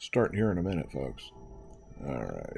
Start here in a minute, folks. All right.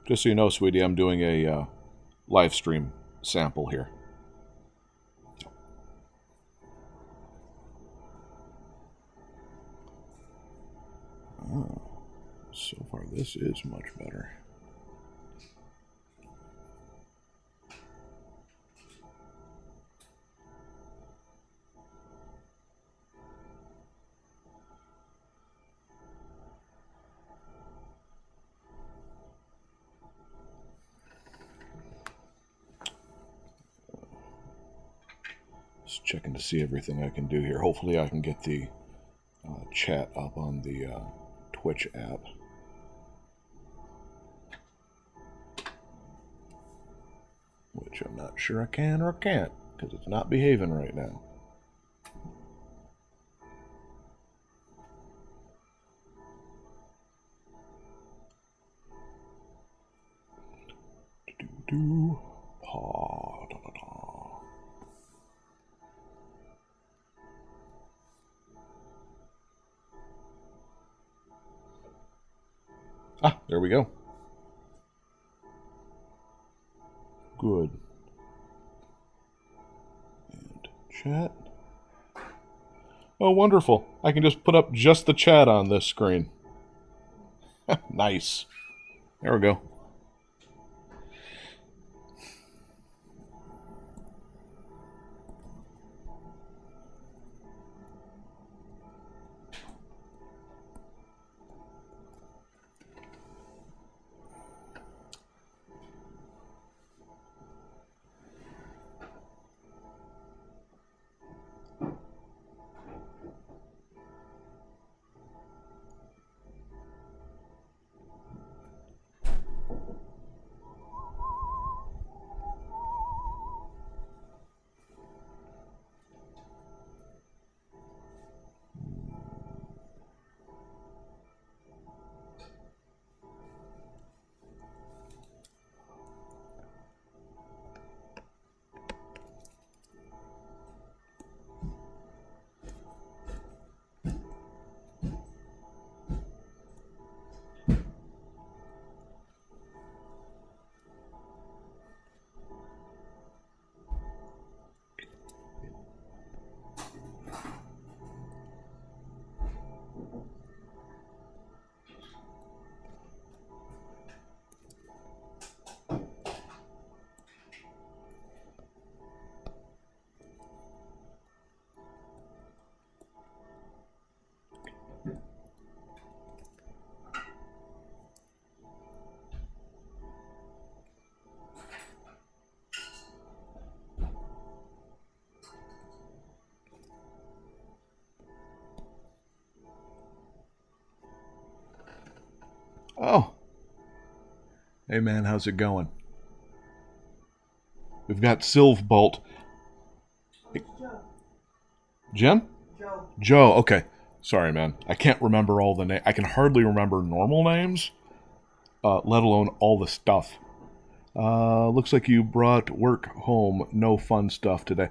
Just so you know, sweetie, I'm doing a live stream sample here. Oh, so far this is much better. Just checking to see everything I can do here. Hopefully I can get the chat up on the Twitch app. Which I'm not sure I can or can't, because it's not behaving right now. Do paw da, da, da. Ah, there we go. Good. And chat. Oh, wonderful. I can just put up just the chat on this screen. Nice. There we go. Oh. Hey man, how's it going? We've got Silvbolt. Hey. Jen? Joe. Joe, okay. Sorry, man. I can't remember all the names. I can hardly remember normal names, let alone all the stuff. Looks like you brought work home. No fun stuff today.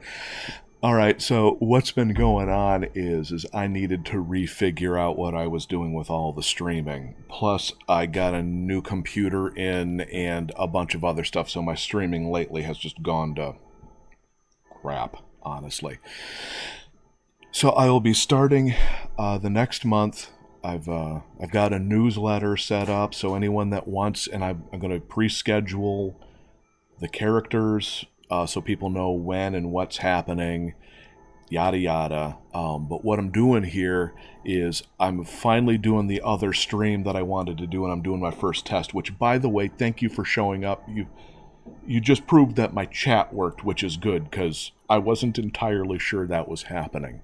All right, so what's been going on is I needed to refigure out what I was doing with all the streaming. Plus, I got a new computer in and a bunch of other stuff, so my streaming lately has just gone to crap, honestly. So I will be starting the next month. I've got a newsletter set up, so anyone that wants, and I'm going to pre-schedule the characters so people know when and what's happening, yada yada. But what I'm doing here is I'm finally doing the other stream that I wanted to do, and I'm doing my first test, which, by the way, thank you for showing up. You just proved that my chat worked, which is good, because I wasn't entirely sure that was happening.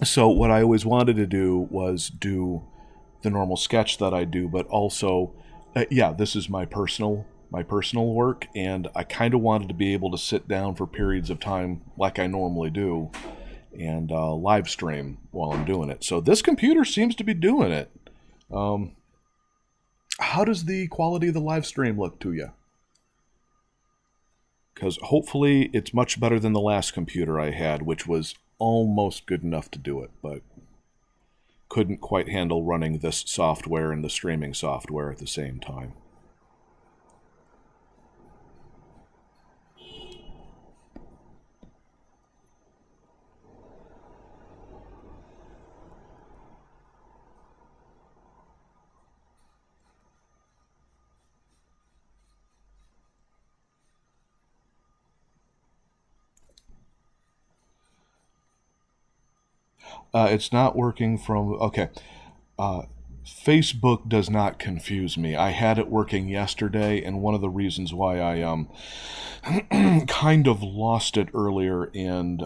So what I always wanted to do was do the normal sketch that I do, but also, yeah, this is my personal work, and I kind of wanted to be able to sit down for periods of time like I normally do and live stream while I'm doing it. So this computer seems to be doing it. How does the quality of the live stream look to you? Because hopefully it's much better than the last computer I had, which was almost good enough to do it, but couldn't quite handle running this software and the streaming software at the same time. It's not working from. Okay. Facebook does not confuse me. I had it working yesterday, and one of the reasons why I kind of lost it earlier and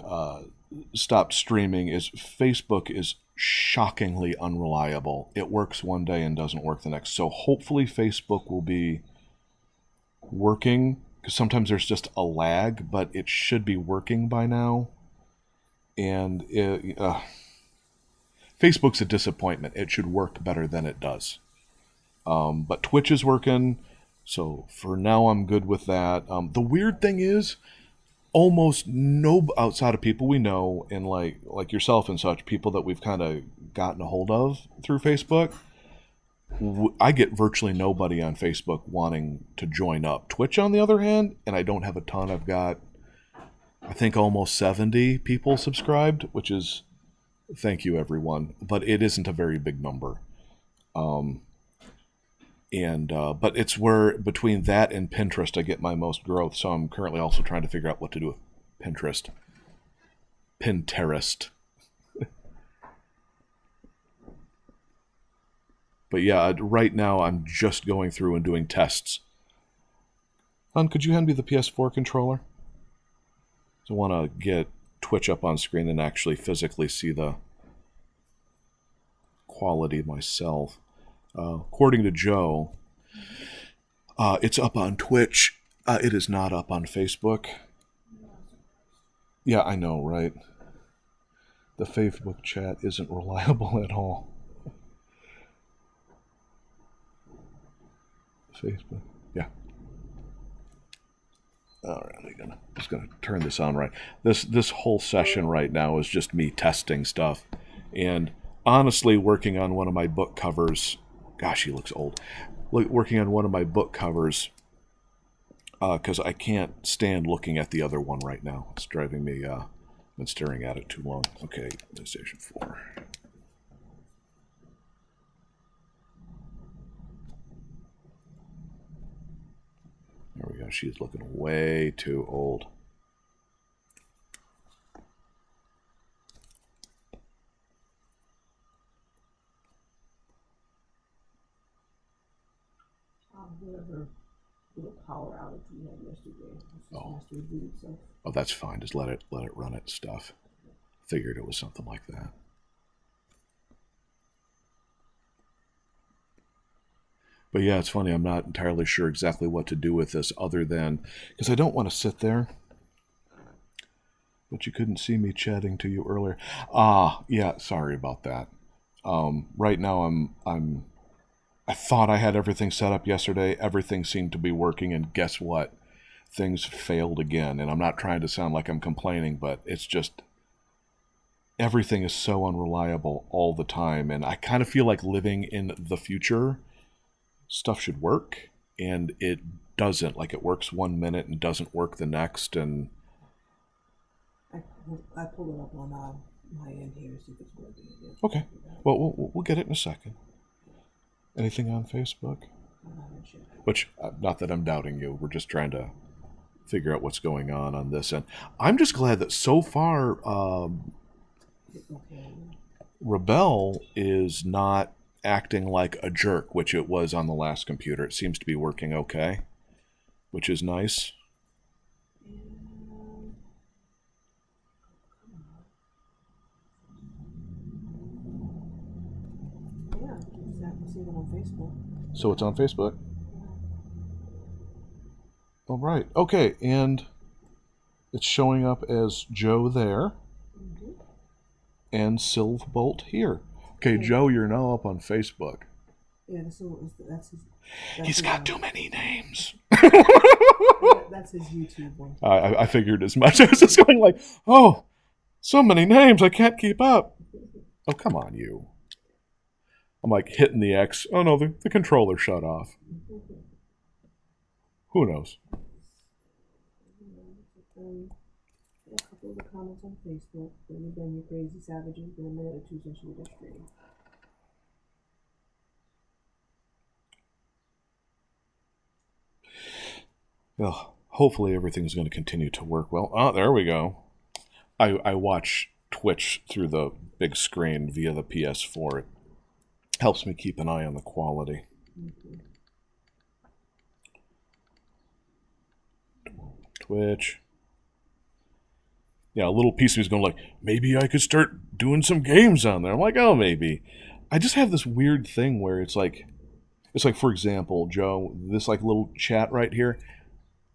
stopped streaming is Facebook is shockingly unreliable. It works one day and doesn't work the next. So hopefully Facebook will be working, because sometimes there's just a lag, but it should be working by now. And Facebook's a disappointment. It should work better than it does. But Twitch is working, so for now I'm good with that. The weird thing is, almost no outside of people we know and like yourself and such, people that we've kind of gotten a hold of through Facebook, I get virtually nobody on Facebook wanting to join up. Twitch, on the other hand, and I don't have a ton. I've got, I think, almost 70 people subscribed, which is, thank you everyone, but it isn't a very big number. But it's where between that and Pinterest I get my most growth. So I'm currently also trying to figure out what to do with Pinterest. But yeah, right now I'm just going through and doing tests. Hon, could you hand me the PS4 controller? So I want to get Twitch up on screen and actually physically see the quality myself. According to Joe, it's up on Twitch. It is not up on Facebook. Yeah, I know, right? The Facebook chat isn't reliable at all. Facebook, yeah. All right, I'm just gonna turn this on right. This whole session right now is just me testing stuff, and honestly, working on one of my book covers. Gosh, he looks old. Working on one of my book covers because I can't stand looking at the other one right now. It's driving me. I've been staring at it too long. Okay, PlayStation 4. There we go. She's looking way too old. Whatever little power outage we had yesterday. Oh, that's fine. Just let it run its stuff. Figured it was something like that. But yeah, it's funny. I'm not entirely sure exactly what to do with this other than, because I don't want to sit there. But you couldn't see me chatting to you earlier. Yeah, sorry about that. Right now I thought I had everything set up yesterday. Everything seemed to be working, and guess what? Things failed again. And I'm not trying to sound like I'm complaining, but it's just everything is so unreliable all the time. And I kind of feel like living in the future. Stuff should work, and it doesn't. Like, it works 1 minute and doesn't work the next. And I pulled it up on my end here to see if it's working. Okay. Well, we'll get it in a second. Anything on Facebook? Which, not that I'm doubting you. We're just trying to figure out what's going on this end. I'm just glad that so far Rebel is not acting like a jerk, which it was on the last computer. It seems to be working okay, which is nice. Yeah, exactly. see it on Facebook. So it's on Facebook? All right. Okay, and it's showing up as Joe there Mm-hmm. and Silverbolt here. Okay, Yeah. Joe, you're now up on Facebook. Yeah, so that's his. That's He's his, got too many names. that's his YouTube one. I figured as much. I was just going like, oh, so many names, I can't keep up. Oh, come on, you. I'm like hitting the X. Oh no, the controller shut off. Who knows? A couple of the comments on Facebook. Then again, you crazy savages. Been a minute or two since you were streaming. Well, hopefully everything's going to continue to work well. Oh, there we go. I watch Twitch through the big screen via the PS4. It helps me keep an eye on the quality. Mm-hmm. Twitch. Yeah, a little piece of me's going like, maybe I could start doing some games on there. I'm like, oh, maybe. I just have this weird thing where it's like, for example, Joe, this like little chat right here.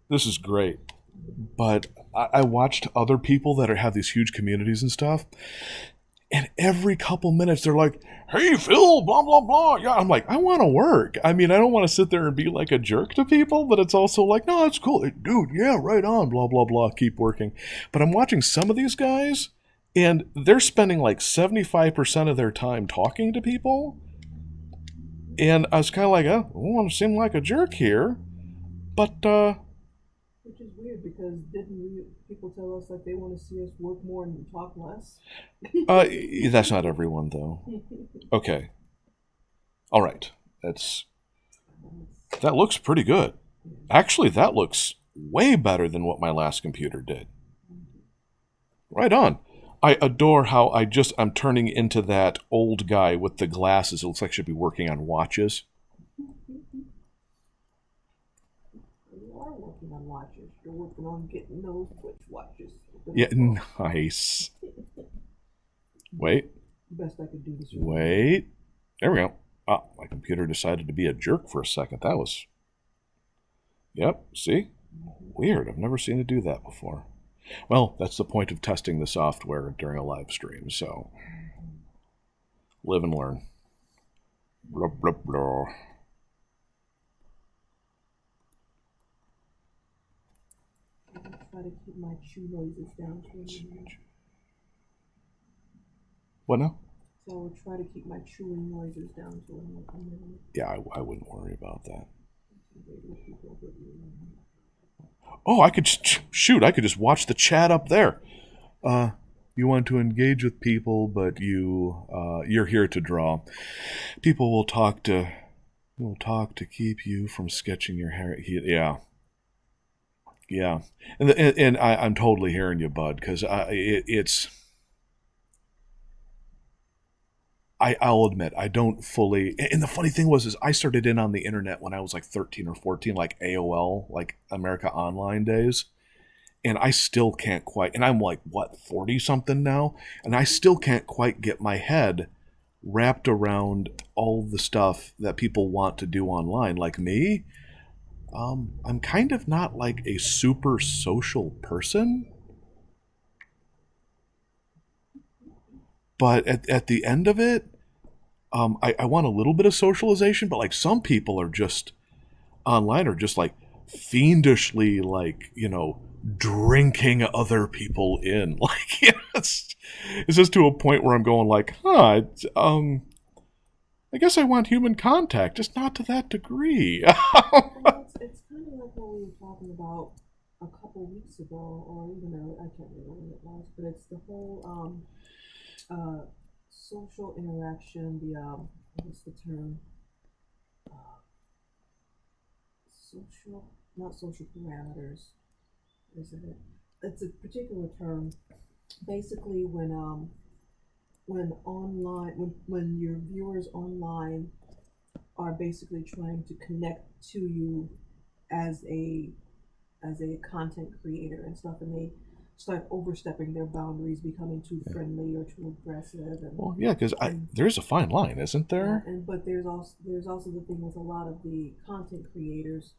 This is great, but I watched other people that have these huge communities and stuff, and every couple minutes they're like, "Hey Phil, blah blah blah." Yeah, I'm like, I want to work. I mean, I don't want to sit there and be like a jerk to people, but it's also like, no, that's cool, dude. Yeah, right on. Blah blah blah. Keep working. But I'm watching some of these guys, and they're spending like 75% of their time talking to people, and I was kind of like, oh, I don't want to seem like a jerk here, but Which is weird because people tell us like they want to see us work more and talk less? That's not everyone though. Okay. All right. That looks pretty good. Actually, that looks way better than what my last computer did. Right on. I adore how I'm turning into that old guy with the glasses. It looks like I should be working on watches. You are working on watches. You're working on getting those Twitch watches. Yeah, nice. Wait. Best I could do this. Wait. There we go. Ah, my computer decided to be a jerk for a second. That was... Yep, see? Weird. I've never seen it do that before. Well, that's the point of testing the software during a live stream, so... Live and learn. Blah, blah, blah. Try to keep my chew noises down. What now? So I would try to keep my chewing noises down to a minimum. Yeah, I wouldn't worry about that. Oh, I could shoot. I could just watch the chat up there. You want to engage with people, but you're here to draw. People will talk to keep you from sketching your hair. Yeah, and I'm totally hearing you, bud, because it's. I'll admit I don't fully. And the funny thing is I started in on the internet when I was like 13 or 14, like AOL, like America Online days, and I still can't quite. And I'm like 40 something now, and I still can't quite get my head wrapped around all the stuff that people want to do online. Like me, I'm kind of not like a super social person. But at the end of it, I want a little bit of socialization, but like some people are just online are just like fiendishly like, drinking other people in. Like, it's just to a point where I'm going like, I guess I want human contact, just not to that degree. Well, it's kind of like what we were talking about a couple weeks ago, or even I can't remember when it was, but it's the whole social interaction, what's the term? Not social parameters. Is it? It's a particular term. Basically, when your viewers online are basically trying to connect to you as a content creator and stuff, and start overstepping their boundaries, becoming too friendly or too aggressive, Well, yeah, because and there's a fine line, isn't yeah, there? and but there's also the thing with a lot of the content creators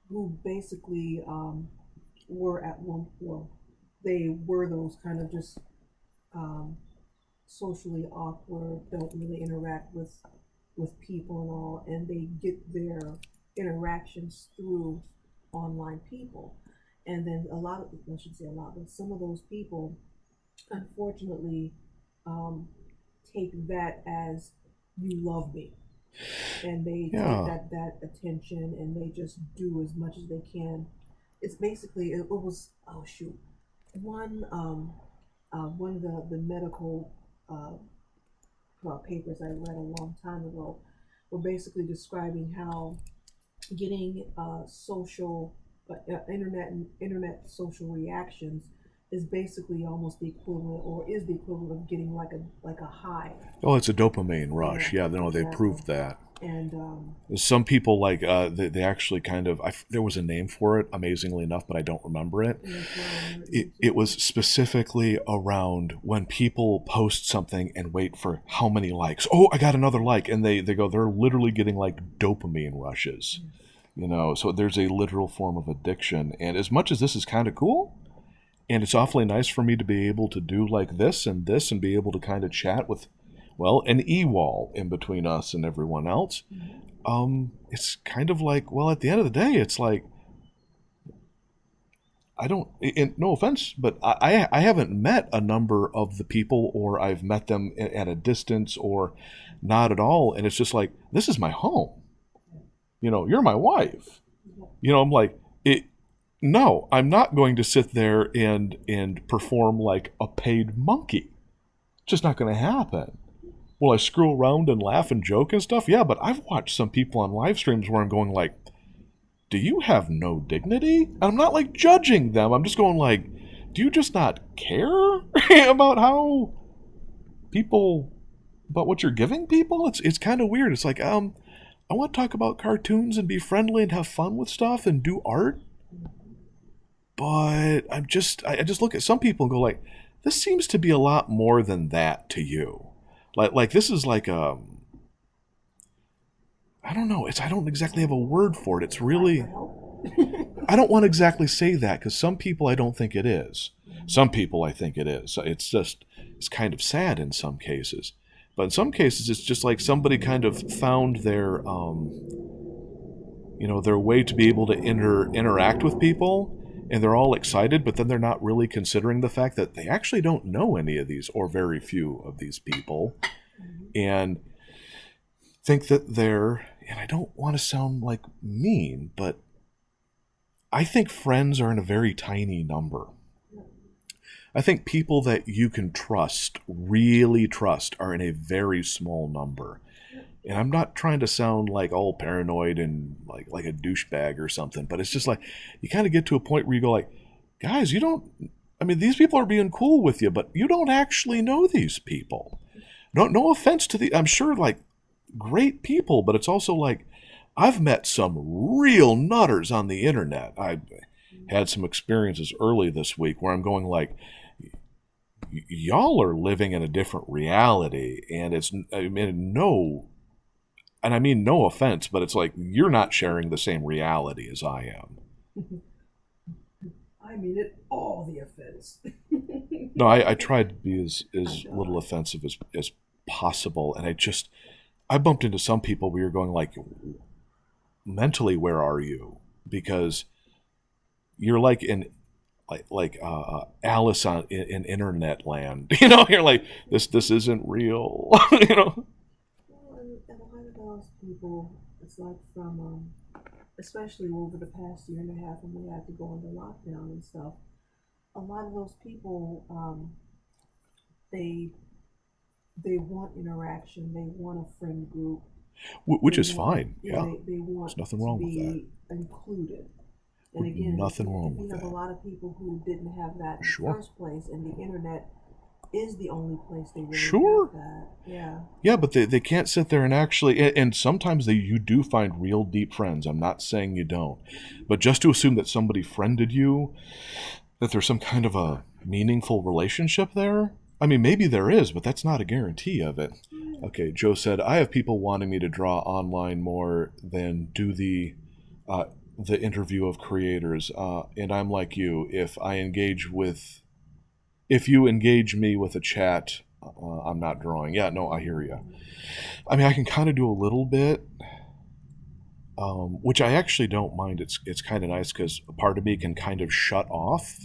who basically were at one well, they were those kind of just um, socially awkward, don't really interact with people and all, and they get their interactions through online people. And then a lot of, I should say a lot, but some of those people, unfortunately, um, take that as you love me, and they take Yeah. that attention, and they just do as much as they can. It's basically it was oh shoot one of the medical uh, papers I read a long time ago were basically describing how getting social internet social reactions is basically almost the equivalent or is the equivalent of getting like a high. Oh, it's a dopamine rush. Yeah, Yeah, no, they exactly. proved that. And Some people like they actually kind of there was a name for it, amazingly enough, but I don't remember it. and that's why I It was specifically around when people post something and wait for how many likes. Oh, I got another like, and they go they're literally getting like dopamine rushes. So there's a literal form of addiction. And as much as this is kind of cool, and it's awfully nice for me to be able to do like this and be able to kind of chat with, well, an e-wall in between us and everyone else. It's kind of like, well, at the end of the day, it's like I don't. And no offense, but I haven't met a number of the people, or I've met them at a distance, or not at all. And it's just like this is my home. You're my wife. I'm like it. No, I'm not going to sit there and perform like a paid monkey. It's just not going to happen. Will I screw around and laugh and joke and stuff? Yeah, but I've watched some people on live streams where I'm going like, do you have no dignity? And I'm not like judging them. I'm just going like, do you just not care about how people about what you're giving people? It's kind of weird. It's like, I want to talk about cartoons and be friendly and have fun with stuff and do art, but I just look at some people and go like, this seems to be a lot more than that to you. Like this is like I don't know. I don't exactly have a word for it. It's cry for really help. I don't want to exactly say that because some people I don't think it is. Some people I think it is. It's kind of sad in some cases, but in some cases it's just like somebody kind of found their way to be able to interact with people, and they're all excited, but then they're not really considering the fact that they actually don't know any of these or very few of these people, and think that they're. And I don't want to sound like mean, but I think friends are in a very tiny number. I think people that you can trust, really trust, are in a very small number. And I'm not trying to sound like all paranoid and like a douchebag or something, but it's just like you kind of get to a point where you go like, guys, you don't. I mean, these people are being cool with you, but you don't actually know these people. No offense to I'm sure like great people, but it's also like I've met some real nutters on the internet. I had some experiences early this week where I'm going like, y'all are living in a different reality, and I mean no offense, but it's like you're not sharing the same reality as I am. I mean it all the offense. No, I tried to be I as know. little offensive as possible, and I bumped into some people where you're going like, mentally, where are you? Because you're like Alice in internet land. You're like this isn't real. Well, and a lot of those people, it's like from, especially over the past year and a half when we had to go into lockdown and stuff, a lot of those people, they they want interaction, they want a friend group, Which they is want, fine. yeah, Yeah, they there's want nothing to wrong with that. be included. And again, Nothing wrong if you with have a that. lot of people who didn't have that in the Sure. first place, and the internet is the only place they really Sure. have that, yeah. Yeah, but they can't sit there and actually, and sometimes you do find real deep friends. I'm not saying you don't. But just to assume that somebody friended you, that there's some kind of a meaningful relationship there. I mean, maybe there is, but that's not a guarantee of it. Okay, Joe said, I have people wanting me to draw online more than do the interview of creators, and I'm like you. If you engage me with a chat, I'm not drawing. Yeah, no, I hear you. I mean, I can kind of do a little bit, which I actually don't mind. It's kind of nice because a part of me can kind of shut off.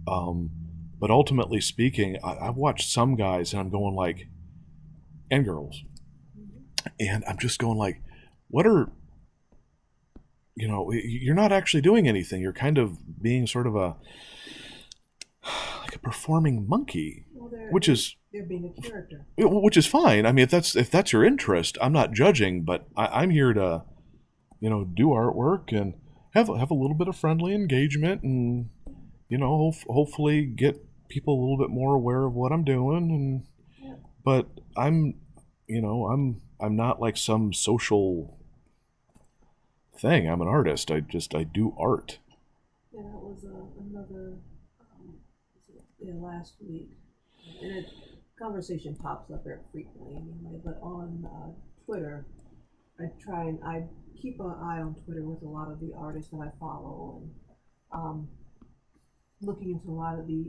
Um, but ultimately speaking, I've watched some guys and I'm going like, and girls, and I'm just going like, what are, you're not actually doing anything. You're kind of being sort of like a performing monkey, Well, which is they're being a character. which is fine. I mean, if that's your interest, I'm not judging, but I'm here to, do artwork and have a little bit of friendly engagement, and hopefully get people a little bit more aware of what I'm doing. And Yeah. but I'm not like some social thing. I'm an artist. I do art. Yeah, that was another last week, and it conversation pops up very frequently anyway. But on Twitter, I keep an eye on Twitter with a lot of the artists that I follow, and um, looking into a lot of the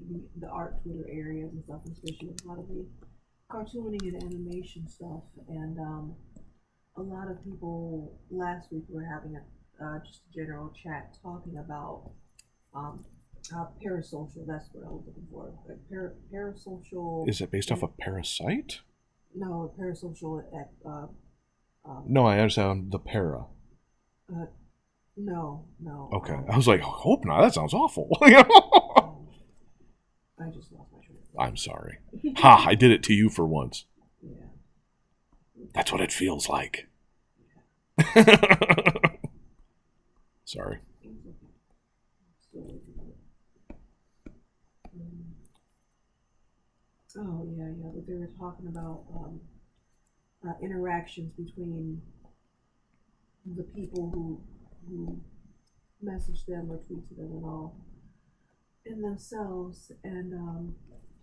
art Twitter areas and stuff, especially with a lot of the cartooning and animation stuff. And a lot of people last week were having a just a general chat talking about um, parasocial. That's what I was looking for. Like parasocial. Is it based off a parasite? No, parasocial. No, I understand the para. Uh, no, no. Okay, I was like, hope not. That sounds awful. I just lost my train of thought. I'm sorry. Ha! I did it to you for once. Yeah. That's what it feels like. Sorry. It's okay. Still looking at it. Oh yeah. But they were talking about interactions between the people who message them or tweet to them and all, and themselves. And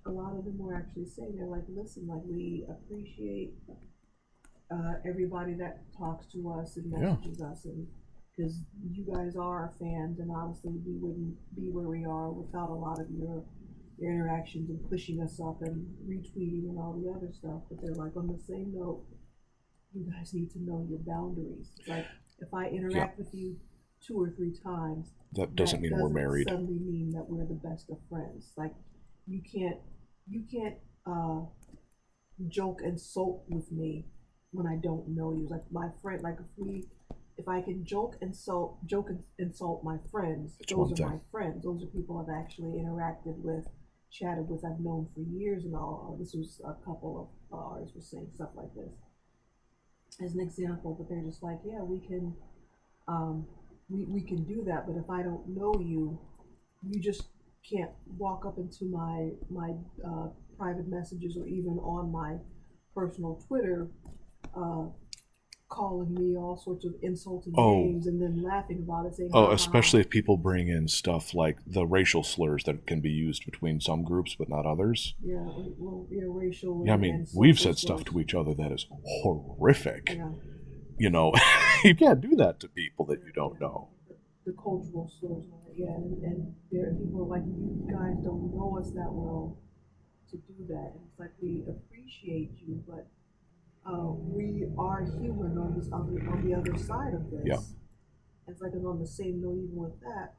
a lot of them were actually saying, they're like, listen, like, we appreciate everybody that talks to us and Yeah. messages us, and because you guys are our fans, and honestly we wouldn't be where we are without a lot of your interactions and pushing us up and retweeting and all the other stuff. But they're like, on the same note, you guys need to know your boundaries. It's like, if I interact with you 2 or 3 times, That doesn't mean we're married. suddenly mean that we're the best of friends. Like, you can't joke and sulk with me when I don't know you. Like, my friend, like, if I can joke and insult my friends, It's one those are thing. my friends. Those are people I've actually interacted with, chatted with, I've known for years and all. This was a couple of artists were saying stuff like this as an example, but they're just like, yeah, we can do that, but if I don't know you, you just can't walk up into my private messages or even on my personal Twitter, uh, calling me all sorts of insulting Oh. names and then laughing about it, saying, Oh, "Ha, ha, especially if people bring in stuff like the racial slurs that can be used between some groups but not others. ha." Yeah, well, yeah, racial. Yeah, I and mean, we've said social stuff slurs. to each other that is horrific. Yeah, You can't do that to people that you don't know. the cultural slurs on it. Yeah, and there are people like, you guys don't know us that well to do that. And it's like, we appreciate you, but we are human on on the other side of this. Yeah. It's like, and on the same note, even with that,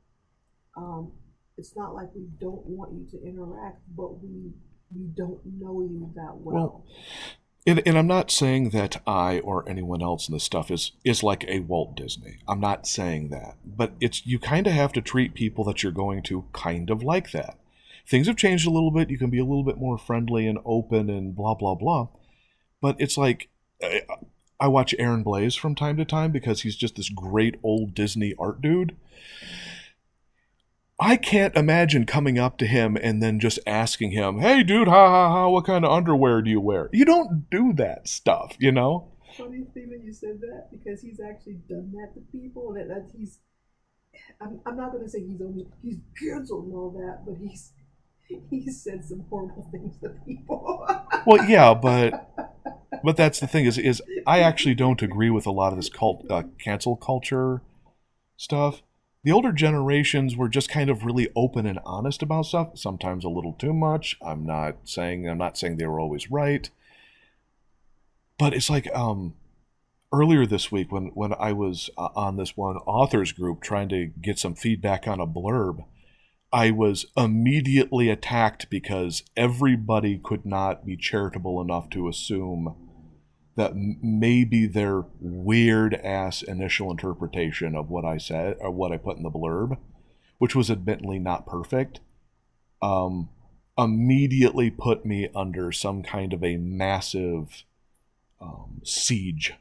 it's not like we don't want you to interact, but we don't know you that well. And I'm not saying that I or anyone else in this stuff is like a Walt Disney. I'm not saying that. But you kind of have to treat people that you're going to kind of like that. Things have changed a little bit. You can be a little bit more friendly and open and blah, blah, blah. But it's like, I watch Aaron Blaise from time to time because he's just this great old Disney art dude. I can't imagine coming up to him and then just asking him, hey, dude, what kind of underwear do you wear? You don't do that stuff, you know? Funny thing that you said that, because he's actually done that to people. That he's I'm not going to say he's canceled and all that, but he's said some horrible things to people. Well, yeah, but that's the thing is I actually don't agree with a lot of this cancel culture stuff. The older generations were just kind of really open and honest about stuff. Sometimes a little too much. I'm not saying they were always right, but it's like earlier this week when I was on this one authors group trying to get some feedback on a blurb, I was immediately attacked because everybody could not be charitable enough to assume that maybe their weird ass initial interpretation of what I said or what I put in the blurb, which was admittedly not perfect, um, immediately put me under some kind of a massive siege.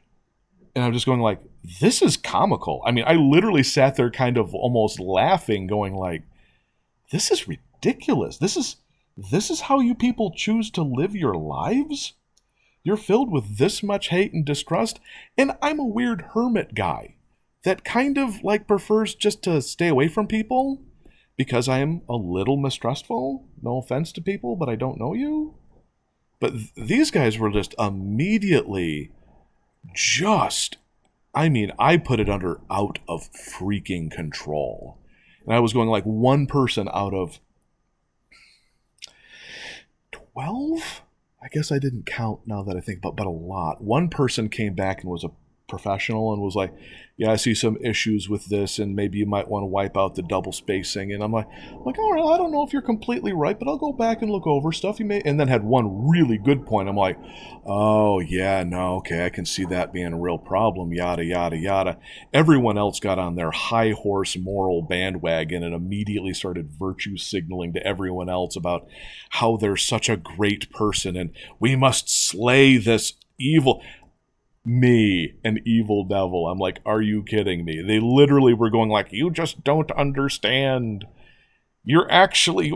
And I'm just going like, this is comical. I mean, I literally sat there kind of almost laughing, going like, this is ridiculous. This is how you people choose to live your lives? You're filled with this much hate and distrust, and I'm a weird hermit guy that kind of like prefers just to stay away from people because I am a little mistrustful. No offense to people, but I don't know you. But these guys were just immediately just, I mean, I put it under out of freaking control. And I was going like one person out of 12? I guess I didn't count now that I think, but a lot. One person came back and was a professional and was like, "Yeah, I see some issues with this, and maybe you might want to wipe out the double spacing." And I'm like, all right, I don't know if you're completely right, but I'll go back and look over stuff you may. And then had one really good point. I'm like, oh yeah, no, okay, I can see that being a real problem. Yada yada yada. Everyone else got on their high horse moral bandwagon and immediately started virtue signaling to everyone else about how they're such a great person and we must slay this evil. Me, an evil devil. I'm like, are you kidding me? They literally were going like, you just don't understand. You actually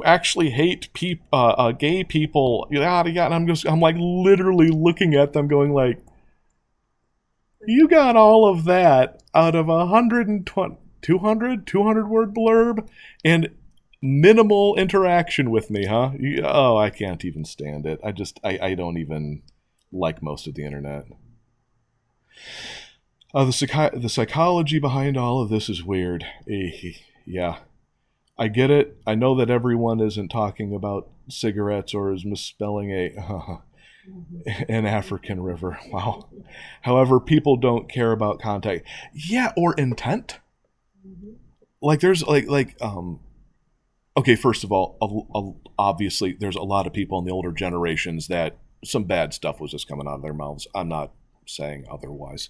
hate gay people. Yada yada. And I'm like literally looking at them, going like, you got all of that out of 120, 200 word blurb and minimal interaction with me, huh? Oh, I can't even stand it. I don't even like most of the internet. The psychology behind all of this is weird. Yeah, I get it. I know that everyone isn't talking about cigarettes or is misspelling an African river. Wow. However, people don't care about contact. Yeah, or intent. Like there's okay. First of all, obviously there's a lot of people in the older generations that some bad stuff was just coming out of their mouths. I'm not saying otherwise.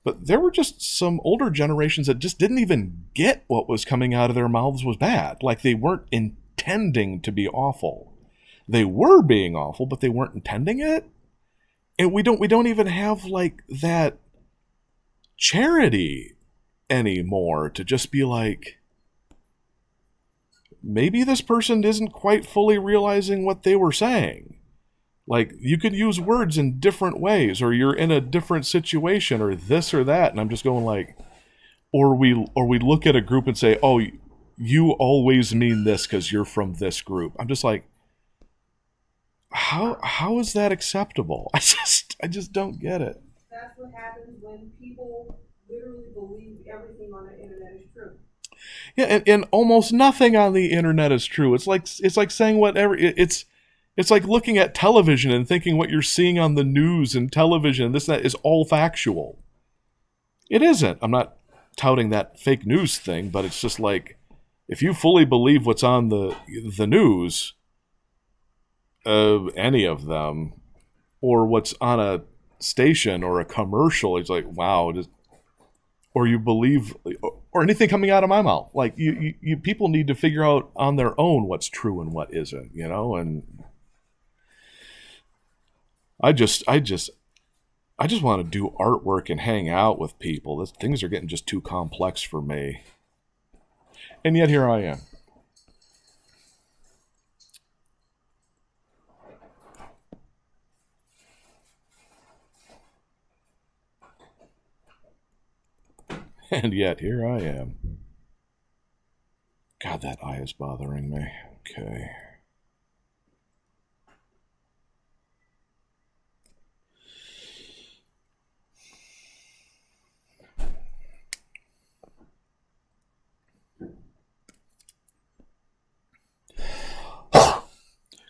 But there were just some older generations that just didn't even get what was coming out of their mouths was bad. Like they weren't intending to be awful. They were being awful, but they weren't intending it. And we don't even have like that charity anymore to just be like, maybe this person isn't quite fully realizing what they were saying. Like you could use words in different ways, or you're in a different situation, or this or that, and I'm just going like, or we look at a group and say, oh, you always mean this because you're from this group. I'm just like, how is that acceptable? I just don't get it. That's what happens when people literally believe everything on the internet is true. Yeah, and almost nothing on the internet is true. It's like saying whatever. It's like looking at television and thinking what you're seeing on the news and television, this and that, is all factual. It isn't. I'm not touting that fake news thing, but it's just like, if you fully believe what's on the news, any of them, or what's on a station or a commercial, it's like, wow, or you believe, or anything coming out of my mouth. Like you people need to figure out on their own what's true and what isn't, and I just want to do artwork and hang out with people. Things are getting just too complex for me. And yet here I am. And yet here I am. God, that eye is bothering me. Okay. Could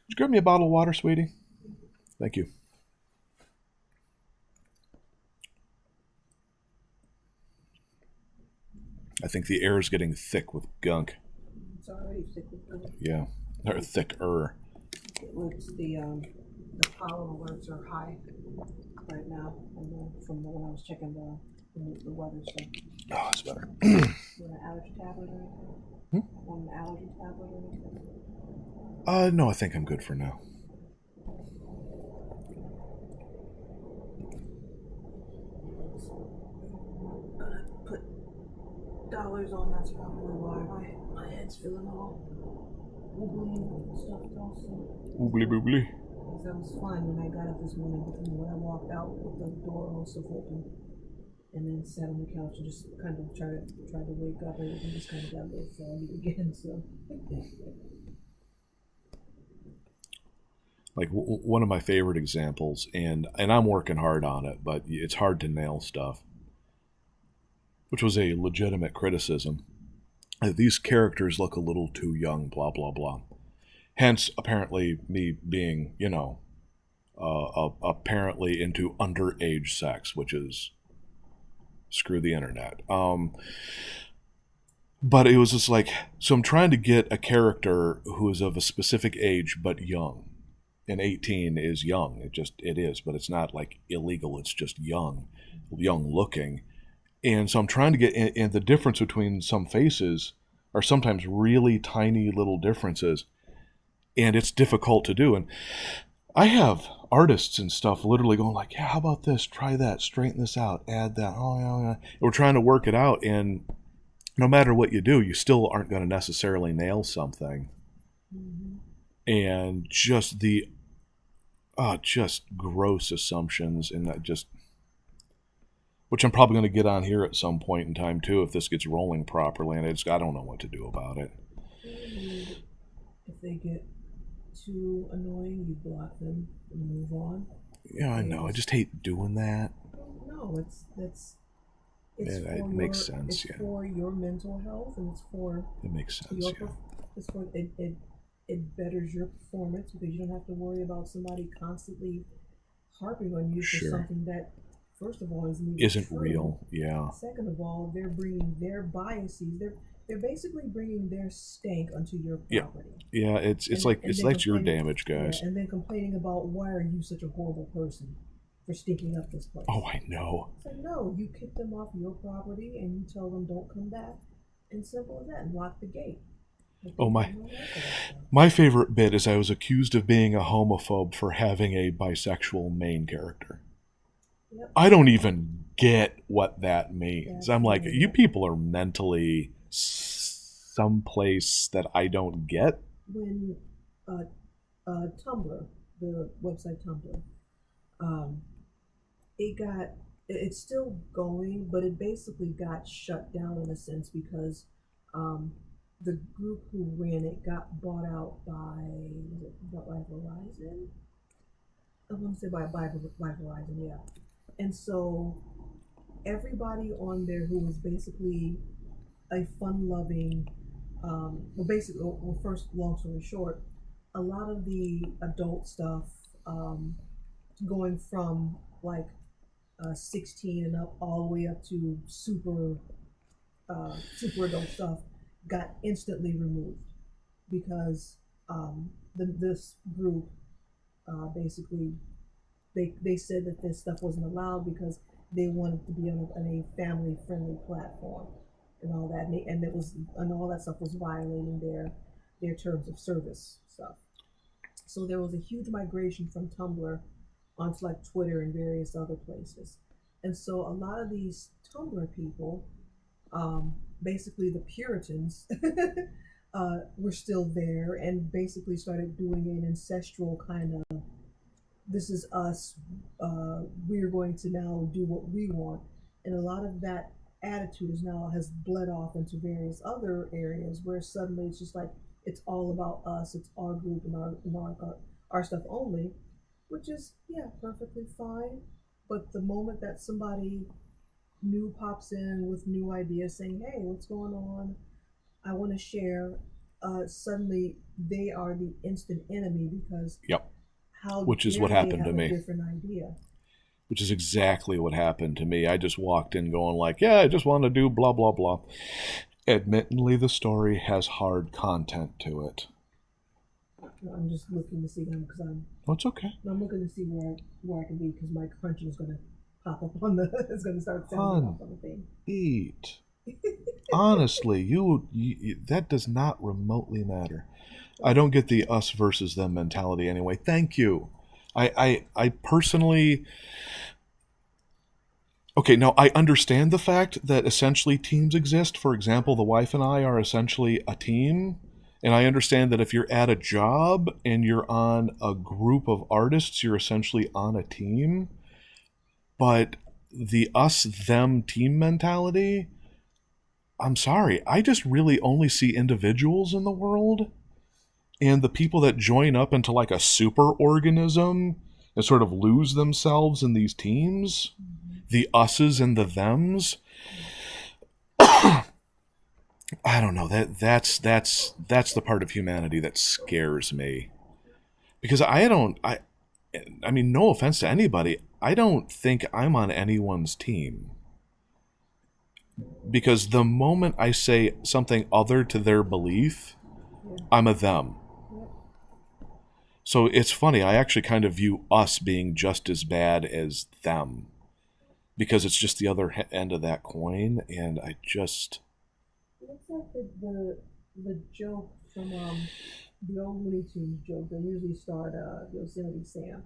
you grab me a bottle of water, sweetie? Thank you. I think the air is getting thick with gunk. It's already thick with gunk. Yeah, or thicker. The pollen alerts are high right now from when I was checking the weather stuff. Oh, that's better. You want an allergy tablet or anything? Want an allergy tablet or anything? No, I think I'm good for now. Put dollars on, that's probably why my head's feeling all wobbly and stuff also. Oobly boobly. Because that was fun when I got up this morning, when I walked out with the door also open, and then sat on the couch and just kind of tried to wake up, and everything just kind of got a little foggy again. So. Like one of my favorite examples, and I'm working hard on it, but it's hard to nail stuff. Which was a legitimate criticism. These characters look a little too young, blah blah blah. Hence, apparently, me being, apparently into underage sex, which is screw the internet. But it was just like, so I'm trying to get a character who is of a specific age but young. And 18 is young. It is, but it's not like illegal. It's just young looking. And so I'm trying to get, and the difference between some faces are sometimes really tiny little differences, and it's difficult to do. And I have artists and stuff literally going like, yeah, how about this? Try that, straighten this out, add that. Oh, yeah. And we're trying to work it out, and no matter what you do, you still aren't going to necessarily nail something. Mm-hmm. And just just gross assumptions, and that just, which I'm probably going to get on here at some point in time too if this gets rolling properly, and I don't know what to do about it. If they get too annoying, you block them and move on. Yeah, I know. I just hate doing that. No, it makes sense. It's for your mental health, and it's for it makes sense. It's for it betters your performance because you don't have to worry about somebody constantly harping on you for something that, first of all, isn't real. Yeah. Second of all, they're bringing their biases. They're basically bringing their stank onto your property. Yeah. It's like your damage, guys. Yeah, and then complaining about why are you such a horrible person for stinking up this place. Oh, I know. So no, you kick them off your property and you tell them don't come back, and simple as that, and lock the gate. Oh my favorite bit is I was accused of being a homophobe for having a bisexual main character. Yep. I don't even get what that means. I'm like, you people are mentally someplace that I don't get. When Tumblr, the website Tumblr, it's still going, but it basically got shut down in a sense because the group who ran it got bought out by Verizon? I want to say by Verizon, yeah. And so everybody on there who was basically a fun-loving, first, long story short, a lot of the adult stuff, going from like 16 and up all the way up to super adult stuff, got instantly removed because this group basically they said that this stuff wasn't allowed because they wanted to be on a family friendly platform and all that, and all that stuff was violating their terms of service stuff. So there was a huge migration from Tumblr onto like Twitter and various other places, and so a lot of these Tumblr people, basically the Puritans, were still there and basically started doing an ancestral kind of, this is us, we're going to now do what we want. And a lot of that attitude is now has bled off into various other areas where suddenly it's just like it's all about us, it's our group and our stuff only, which is yeah perfectly fine. But the moment that somebody new pops in with new ideas saying, "Hey, what's going on? I want to share," suddenly they are the instant enemy because Yep. how Which is what dare they happened to have a me. different idea? Which is exactly what happened to me. I just walked in going like, yeah, I just want to do blah, blah, blah. Admittedly, the story has hard content to it. I'm just looking to see them because Oh, it's okay. I'm looking to see where I can be because my crunching is gonna pop up on the it's gonna start sounding Fun. off on the thing. Eat. Honestly, you that does not remotely matter. I don't get the us versus them mentality anyway. Thank you. I personally, okay, now I understand the fact that essentially teams exist. For example, the wife and I are essentially a team. And I understand that if you're at a job and you're on a group of artists, you're essentially on a team. But the us them team mentality, I'm sorry, I just really only see individuals in the world. And the people that join up into like a super organism and sort of lose themselves in these teams, the us's and the thems, I don't know. That's the part of humanity that scares me. Because I mean no offense to anybody, I don't think I'm on anyone's team. Because the moment I say something other to their belief, Yeah. I'm a them. Yep. So it's funny, I actually kind of view us being just as bad as them because it's just the other end of that coin, and I just. It's like the joke from the old Looney Tunes joke. They usually start Yosemite Sam.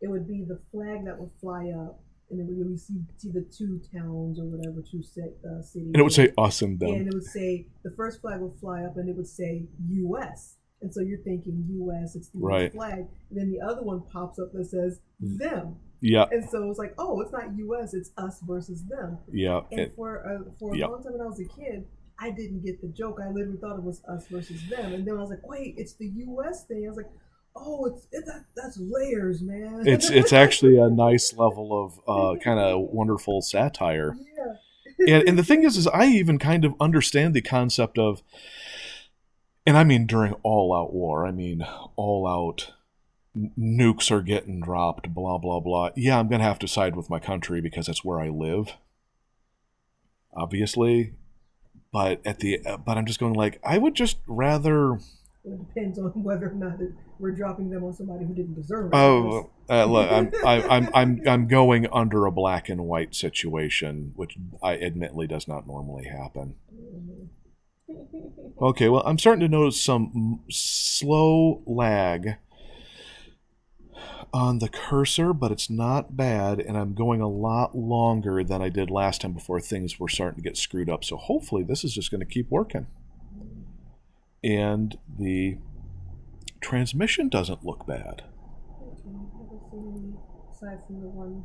It would be the flag that would fly up, and then we would see the two towns or whatever, And it cities, would and say us and yeah, them. and it would say the first flag would fly up, and it would say U.S. And so you're thinking U.S. It's the U.S. Right. flag, and then the other one pops up that says them. Yeah. And so it's like, oh, it's not U.S. It's us versus them. Yeah. And for a yeah. long time when I was a kid, I didn't get the joke. I literally thought it was us versus them, and then I was like, wait, it's the U.S. thing. I was like, oh, that's layers, man. It's actually a nice level of kind of wonderful satire. Yeah. And the thing is I even kind of understand the concept of, and I mean during all out war, I mean all out nukes are getting dropped, blah, blah, blah. Yeah, I'm going to have to side with my country because that's where I live, obviously. But but I'm just going like, I would just rather. It depends on whether or not we're dropping them on somebody who didn't deserve it. Oh, look, I'm going under a black and white situation, which I admittedly does not normally happen. Okay, well, I'm starting to notice some slow lag on the cursor, but it's not bad, and I'm going a lot longer than I did last time before things were starting to get screwed up. So hopefully this is just going to keep working. And the transmission doesn't look bad. Aside from the one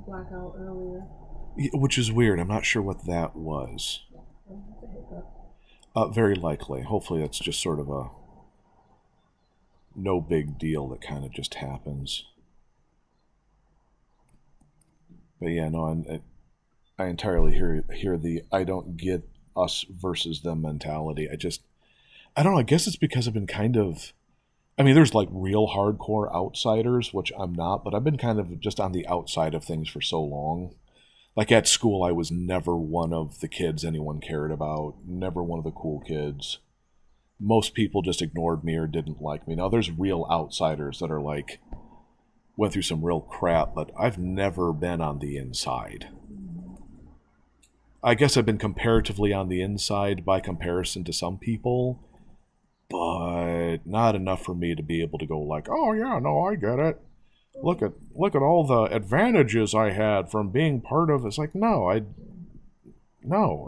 blackout earlier. Which is weird. I'm not sure what that was. Very likely. Hopefully that's just sort of a no big deal that kind of just happens. But yeah, no, I entirely hear the I don't get us versus them mentality. I don't know. I guess it's because I've been kind of. I mean, there's like real hardcore outsiders, which I'm not, but I've been kind of just on the outside of things for so long. Like at school, I was never one of the kids anyone cared about, never one of the cool kids. Most people just ignored me or didn't like me. Now, there's real outsiders that are like, went through some real crap, but I've never been on the inside. I guess I've been comparatively on the inside by comparison to some people, but not enough for me to be able to go like, oh yeah, no, I get it. Look at all the advantages I had from being part of. It's like no,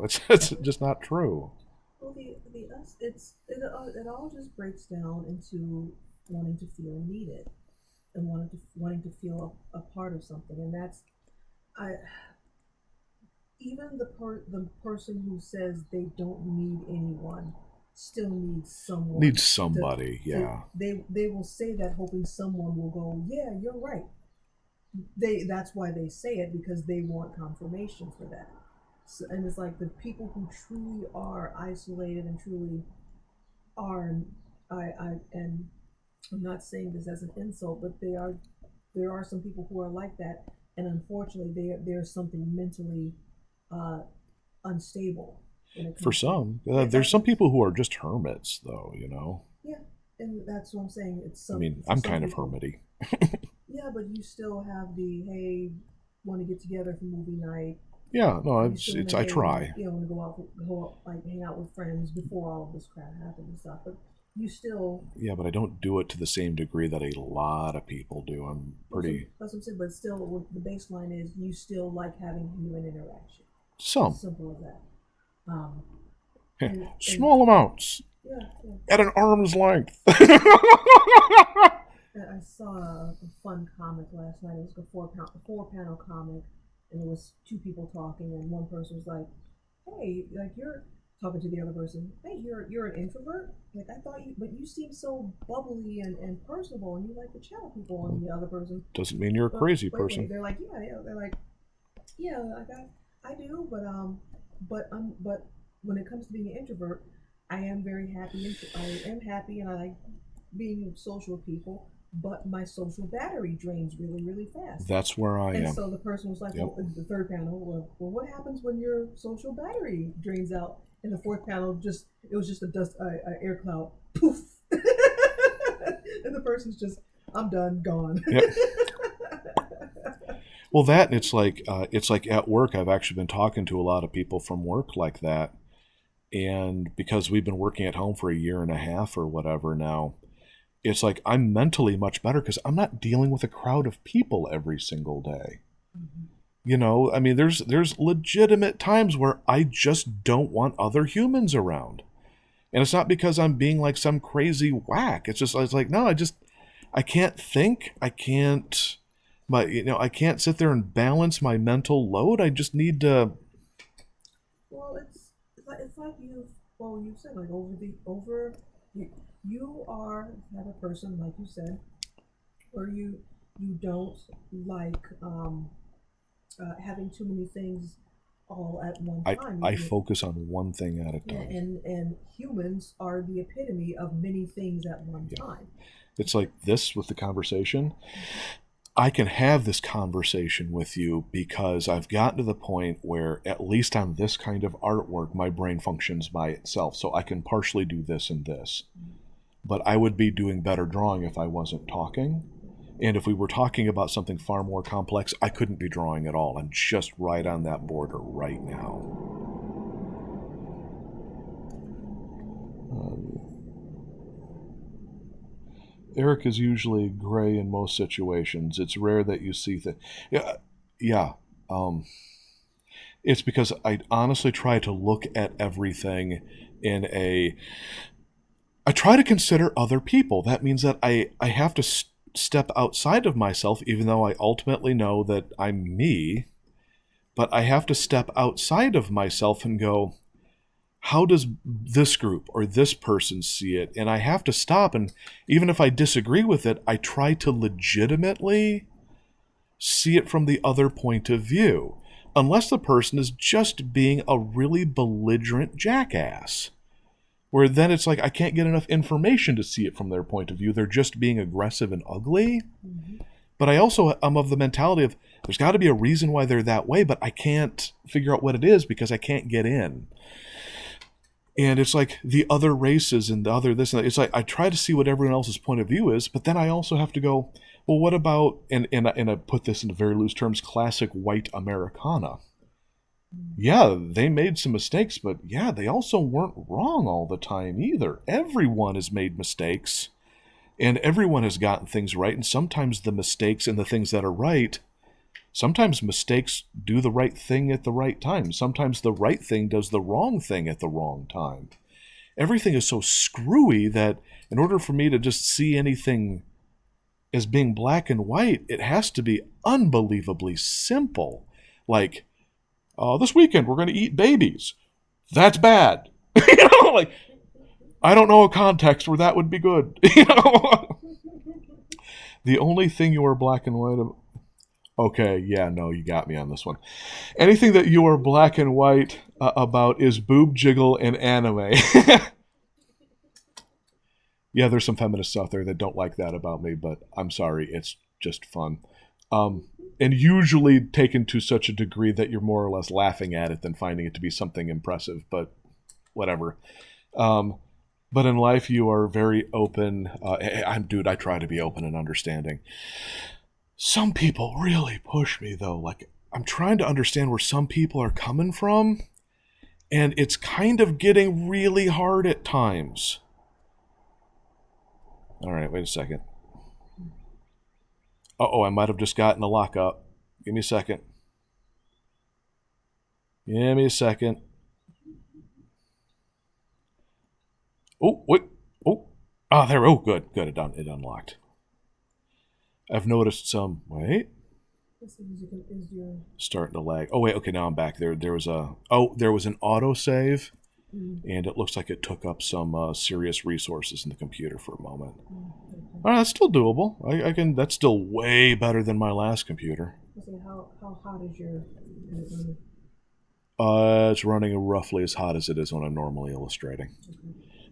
it's just not true. Well, the us, it all just breaks down into wanting to feel needed and wanting to feel a part of something, and that's I even the person who says they don't need anyone still needs Needs someone to somebody, to yeah. they will say that hoping someone will go, yeah, you're right. That's why they say it, because they want confirmation for that. So, and it's like the people who truly are isolated and truly are, and I'm not saying this as an insult, but there are some people who are like that, and unfortunately, there's something mentally uh, unstable when it For comes to some, there's that. some people who are just hermits, though. Yeah, and that's what I'm saying. It's I some mean, for I'm some kind of people. hermity. Yeah, but you still have the hey, want to get together for movie night. Yeah, no, You it's still want it's to I hey, try. want to go out, like hang out with friends before all of this crap happened and stuff. But you still, Yeah, but I don't do it to the same degree that a lot of people do. I'm pretty that's what I'm saying. But still, what the baseline is, you still like having human interaction. some Simple as that. Um, and small amounts yeah, yeah. at an arm's length. I saw a fun comic last night. It was a four panel comic, and it was two people talking, and one person was like, "Hey, like you're talking to the other person. Hey, you're an introvert. Like I thought you, but you seem so bubbly and personable, and you like to chat with people." And the other person, Doesn't mean you're a well, crazy wait. person. They're like, yeah, yeah. They're like, yeah, like I do, but when it comes to being an introvert, I am very happy. I am happy, and I like being social with people. But my social battery drains really, really fast. That's where I And am. so the person was like, Yep. well, in the third panel, well, what happens when your social battery drains out? And the fourth panel, it was just a air cloud, poof, and the person's just, I'm done, gone. Yep. Well, that and it's like at work. I've actually been talking to a lot of people from work like that, and because we've been working at home for a year and a half or whatever now, it's like I'm mentally much better because I'm not dealing with a crowd of people every single day. Mhm. I mean, there's legitimate times where I just don't want other humans around, and it's not because I'm being like some crazy whack. It's like no, I can't think. I can't I can't sit there and balance my mental load. I just need to. Well, it's like you said, like you, you are the type of person, like you said, where you don't like having too many things all at one time. I focus on one thing at a Yeah, time. and humans are the epitome of many things at one Yeah. time. It's like this with the conversation. I can have this conversation with you because I've gotten to the point where, at least on this kind of artwork, my brain functions by itself. So I can partially do this and this. But I would be doing better drawing if I wasn't talking. And if we were talking about something far more complex, I couldn't be drawing at all. I'm just right on that border right now. Eric is usually gray in most situations. It's rare that you see things. Yeah, yeah. Um, it's because I honestly try to look at everything in a. I try to consider other people. That means that I have to step outside of myself, even though I ultimately know that I'm me. But I have to step outside of myself and go, how does this group or this person see it? And I have to stop. And even if I disagree with it, I try to legitimately see it from the other point of view. Unless the person is just being a really belligerent jackass. Where then it's like I can't get enough information to see it from their point of view. They're just being aggressive and ugly. Mm-hmm. But I also am of the mentality of there's got to be a reason why they're that way, but I can't figure out what it is because I can't get in. And it's like the other races and the other this and that. It's like I try to see what everyone else's point of view is, but then I also have to go, well, what about, and I put this in very loose terms, classic white Americana. Yeah, they made some mistakes, but yeah, they also weren't wrong all the time either. Everyone has made mistakes, and everyone has gotten things right, and sometimes the mistakes and the things that are right, sometimes mistakes do the right thing at the right time. Sometimes the right thing does the wrong thing at the wrong time. Everything is so screwy that in order for me to just see anything as being black and white, it has to be unbelievably simple. Like, This weekend we're going to eat babies. That's bad. Like, I don't know a context where that would be good. The only thing you are black and white of. Okay, yeah, no, you got me on this one. Anything that you are black and white about is boob jiggle and anime. Yeah, there's some feminists out there that don't like that about me, but I'm sorry, it's just fun. And usually taken to such a degree that you're more or less laughing at it than finding it to be something impressive, but whatever. But in life, you are very open. Dude, I try to be open and understanding. Some people really push me, though. Like, I'm trying to understand where some people are coming from, and it's kind of getting really hard at times. All right, wait a second. Uh-oh, I might have just gotten a lockup. Give me a second. Give me a second. Oh, wait. Oh, there. Oh, good. It unlocked. I've noticed some. Wait. Starting to lag. Oh, wait. Okay, now I'm back. There was a. Oh, there was an autosave, and it looks like it took up some serious resources in the computer for a moment. All right, that's still doable. I can. That's still way better than my last computer. How hot is your? It's running roughly as hot as it is when I'm normally illustrating.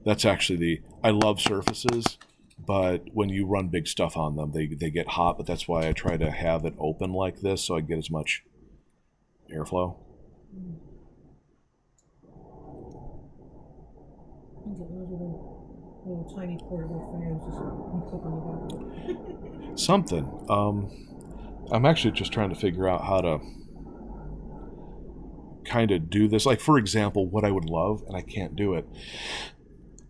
That's actually I love surfaces, but when you run big stuff on them, they get hot. But that's why I try to have it open like this so I get as much airflow. Little tiny portable fans just clip on the back of it. Something. I'm actually just trying to figure out how to kind of do this. Like, for example, what I would love, and I can't do it,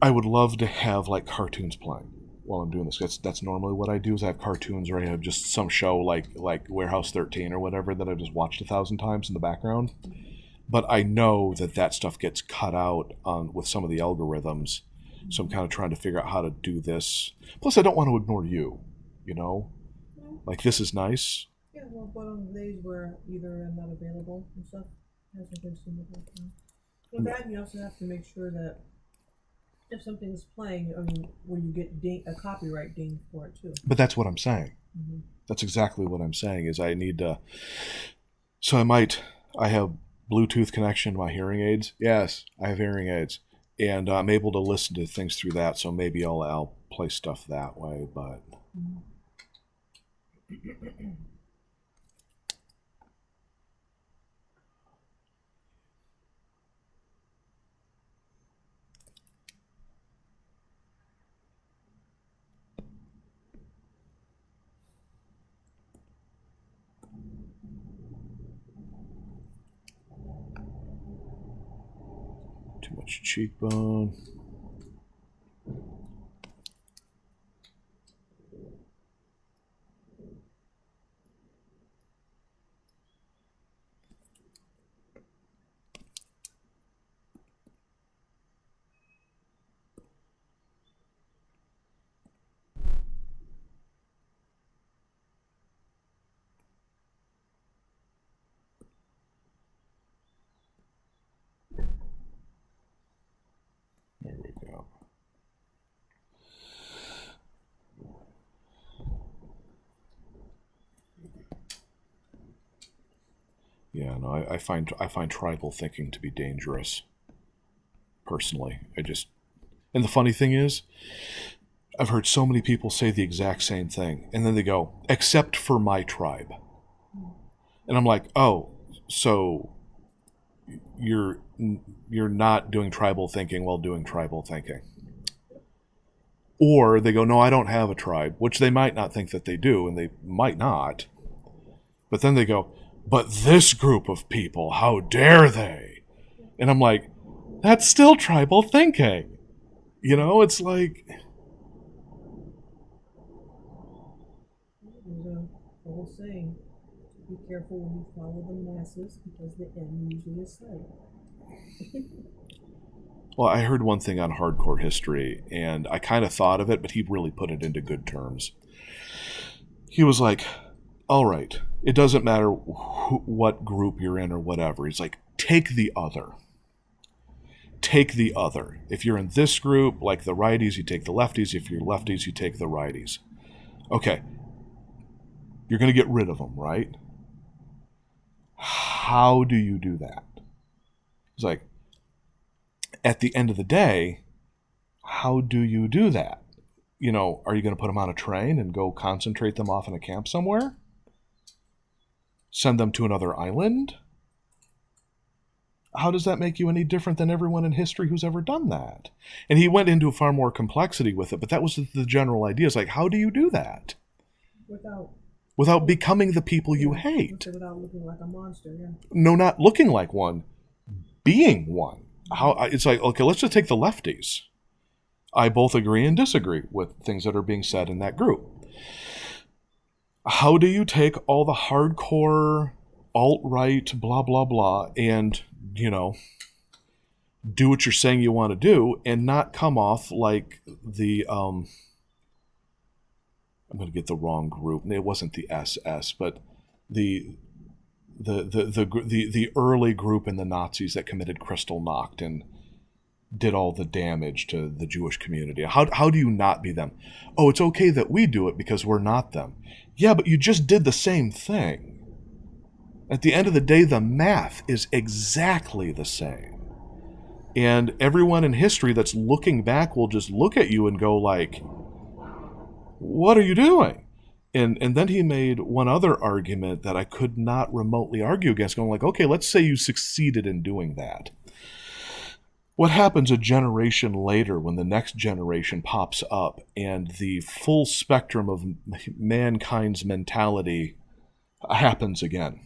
I would love to have, like, cartoons playing while I'm doing this. That's normally what I do is I have cartoons or I have just some show like Warehouse 13 or whatever that I've just watched 1,000 times in the background. But I know that stuff gets cut out with some of the algorithms. So I'm kind of trying to figure out how to do this. Plus, I don't want to ignore you, Like, this is nice. Yeah, well, but on the days where either I'm not available and stuff, hasn't been seen the whole time. With that, you also have to make sure that if something is playing, when you get a copyright ding for it, too. But that's what I'm saying. Mm-hmm. That's exactly what I'm saying, is I need to... So I have Bluetooth connection to my hearing aids. Yes, I have hearing aids. And I'm able to listen to things through that, so maybe I'll play stuff that way, but... Too much cheekbone. There we go. Yeah, no, I find tribal thinking to be dangerous. Personally, and the funny thing is, I've heard so many people say the exact same thing, and then they go, "Except for my tribe," and I'm like, "Oh, so you're not doing tribal thinking while doing tribal thinking." Or they go, "No, I don't have a tribe," which they might not think that they do, and they might not. But then they go, "But this group of people, how dare they?" And I'm like, that's still tribal thinking. It's like... There's a old saying, be careful when you follow the masses, because the end usually is silent. Well, I heard one thing on Hardcore History, and I kind of thought of it, but he really put it into good terms. He was like, all right, it doesn't matter what group you're in or whatever. He's like, take the other. Take the other. If you're in this group, like the righties, you take the lefties. If you're lefties, you take the righties. Okay, you're going to get rid of them, right? How do you do that? It's like, at the end of the day, how do you do that? You know, are you going to put them on a train and go concentrate them off in a camp somewhere? Send them to another island? How does that make you any different than everyone in history who's ever done that? And he went into far more complexity with it, but that was the general idea. It's like, how do you do that? Without becoming the people you hate. Without looking like a monster, yeah. No, not looking like one, being one. It's like, okay, let's just take the lefties. I both agree and disagree with things that are being said in that group. How do you take all the hardcore alt-right blah blah blah and, you know, do what you're saying you want to do and not come off like the I'm going to get the wrong group. It wasn't the SS, but the early group in the Nazis that committed Kristallnacht and did all the damage to the Jewish community. How do you not be them? Oh, it's okay that we do it because we're not them. Yeah, but you just did the same thing. At the end of the day, the math is exactly the same. And everyone in history that's looking back will just look at you and go like, what are you doing? And then he made one other argument that I could not remotely argue against, going like, okay, let's say you succeeded in doing that. What happens a generation later when the next generation pops up and the full spectrum of mankind's mentality happens again?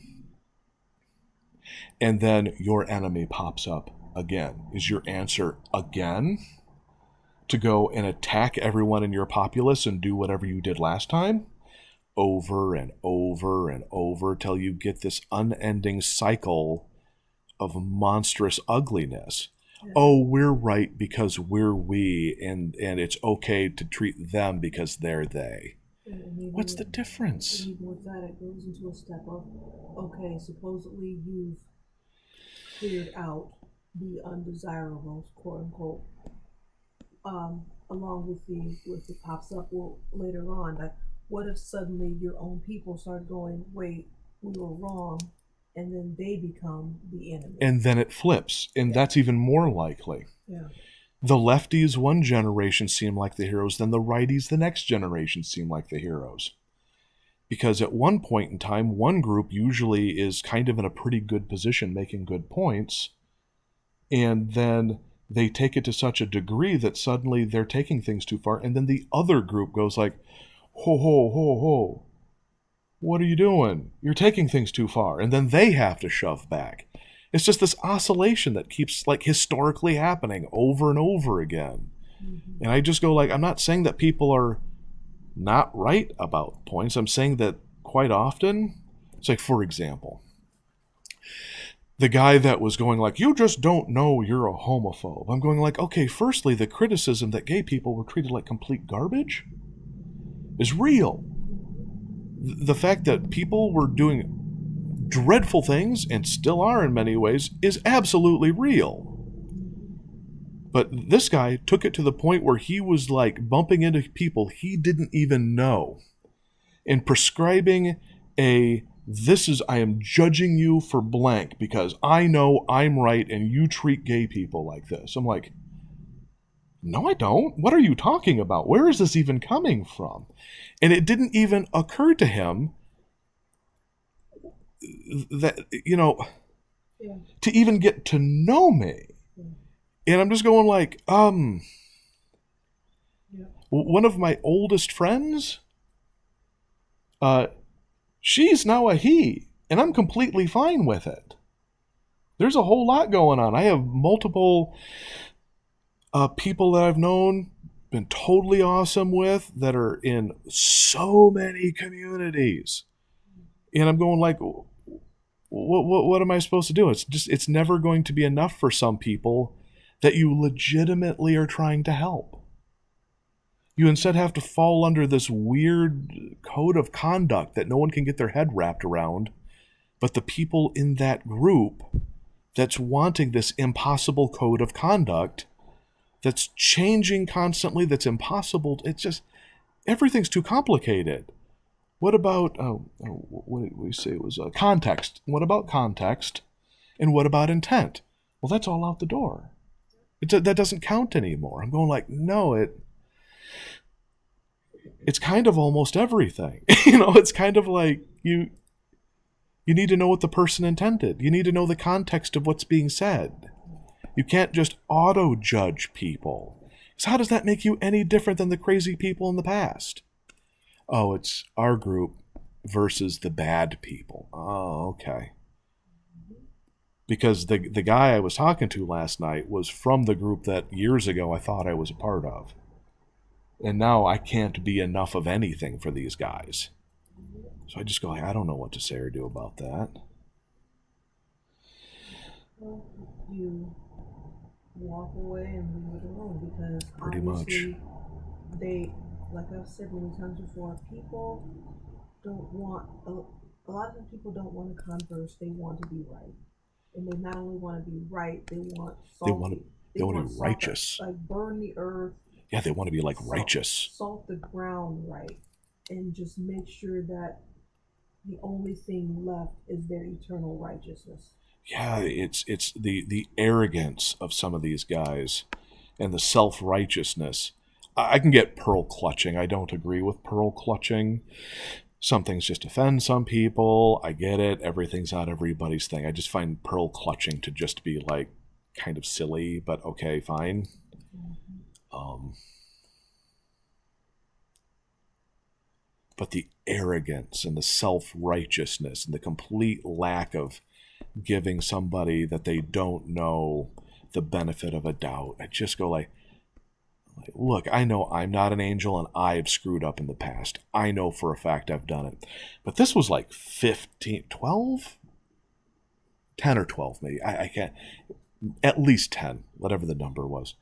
And then your enemy pops up again. Is your answer again to go and attack everyone in your populace and do whatever you did last time? Over and over and over till you get this unending cycle of monstrous ugliness. Yeah. Oh, we're right because we're we, and it's okay to treat them because they're they. What's the difference? Even with that, it goes into a step of, okay, supposedly you've cleared out the undesirables, quote unquote, along with the pops up later on. Like, what if suddenly your own people start going, wait, we were wrong, and then they become the enemy? And then it flips, and that's even more likely. Yeah. The lefties one generation seem like the heroes, then the righties the next generation seem like the heroes. Because at one point in time, one group usually is kind of in a pretty good position, making good points, and then they take it to such a degree that suddenly they're taking things too far, and then the other group goes like, ho, ho, ho, ho, what are you doing? You're taking things too far. And then they have to shove back. It's just this oscillation that keeps like historically happening over and over again. Mm-hmm. And I just go like, I'm not saying that people are not right about points. I'm saying that quite often, it's like, for example, the guy that was going like, you just don't know you're a homophobe. I'm going like, okay, firstly, the criticism that gay people were treated like complete garbage is real. The fact that people were doing dreadful things, and still are in many ways, is absolutely real. But this guy took it to the point where he was like bumping into people he didn't even know and prescribing I am judging you for blank because I know I'm right and you treat gay people like this. I'm like, no, I don't. What are you talking about? Where is this even coming from? And it didn't even occur to him that, to even get to know me. Yeah. And I'm just going like, one of my oldest friends, she's now a he, and I'm completely fine with it. There's a whole lot going on. I have multiple people that I've known, been totally awesome with, that are in so many communities. And I'm going like, what am I supposed to do? It's never going to be enough for some people that you legitimately are trying to help. You instead have to fall under this weird code of conduct that no one can get their head wrapped around, but the people in that group that's wanting this impossible code of conduct that's changing constantly, that's impossible. It's just, everything's too complicated. What about, what did we say it was? Context. What about context? And what about intent? Well, that's all out the door. That doesn't count anymore. I'm going like, no, it's kind of almost everything. It's kind of like you need to know what the person intended. You need to know the context of what's being said. You can't just auto-judge people. So how does that make you any different than the crazy people in the past? Oh, it's our group versus the bad people. Oh, okay. Because the guy I was talking to last night was from the group that years ago I thought I was a part of. And now I can't be enough of anything for these guys. So I just go, I don't know what to say or do about that. Well, you walk away and leave it alone, because Pretty much. they, like I've said many times before, people don't want a lot of times people don't want to converse. They want to be right, and they not only want to be right, they want They salty. want to. They They want to want be salt righteous. like burn the earth, Yeah, they want to be like salt, righteous. salt the ground right, and just make sure that the only thing left is their eternal righteousness. Yeah, it's the arrogance of some of these guys and the self-righteousness. I can get pearl clutching. I don't agree with pearl clutching. Some things just offend some people. I get it. Everything's not everybody's thing. I just find pearl clutching to just be like kind of silly, but okay, fine. Um, but the arrogance and the self-righteousness and the complete lack of giving somebody that they don't know the benefit of a doubt. I just go like, look, I know I'm not an angel and I've screwed up in the past. I know for a fact I've done it. But this was like 15, 12? 10 or 12 maybe. I can't. At least 10, whatever the number was.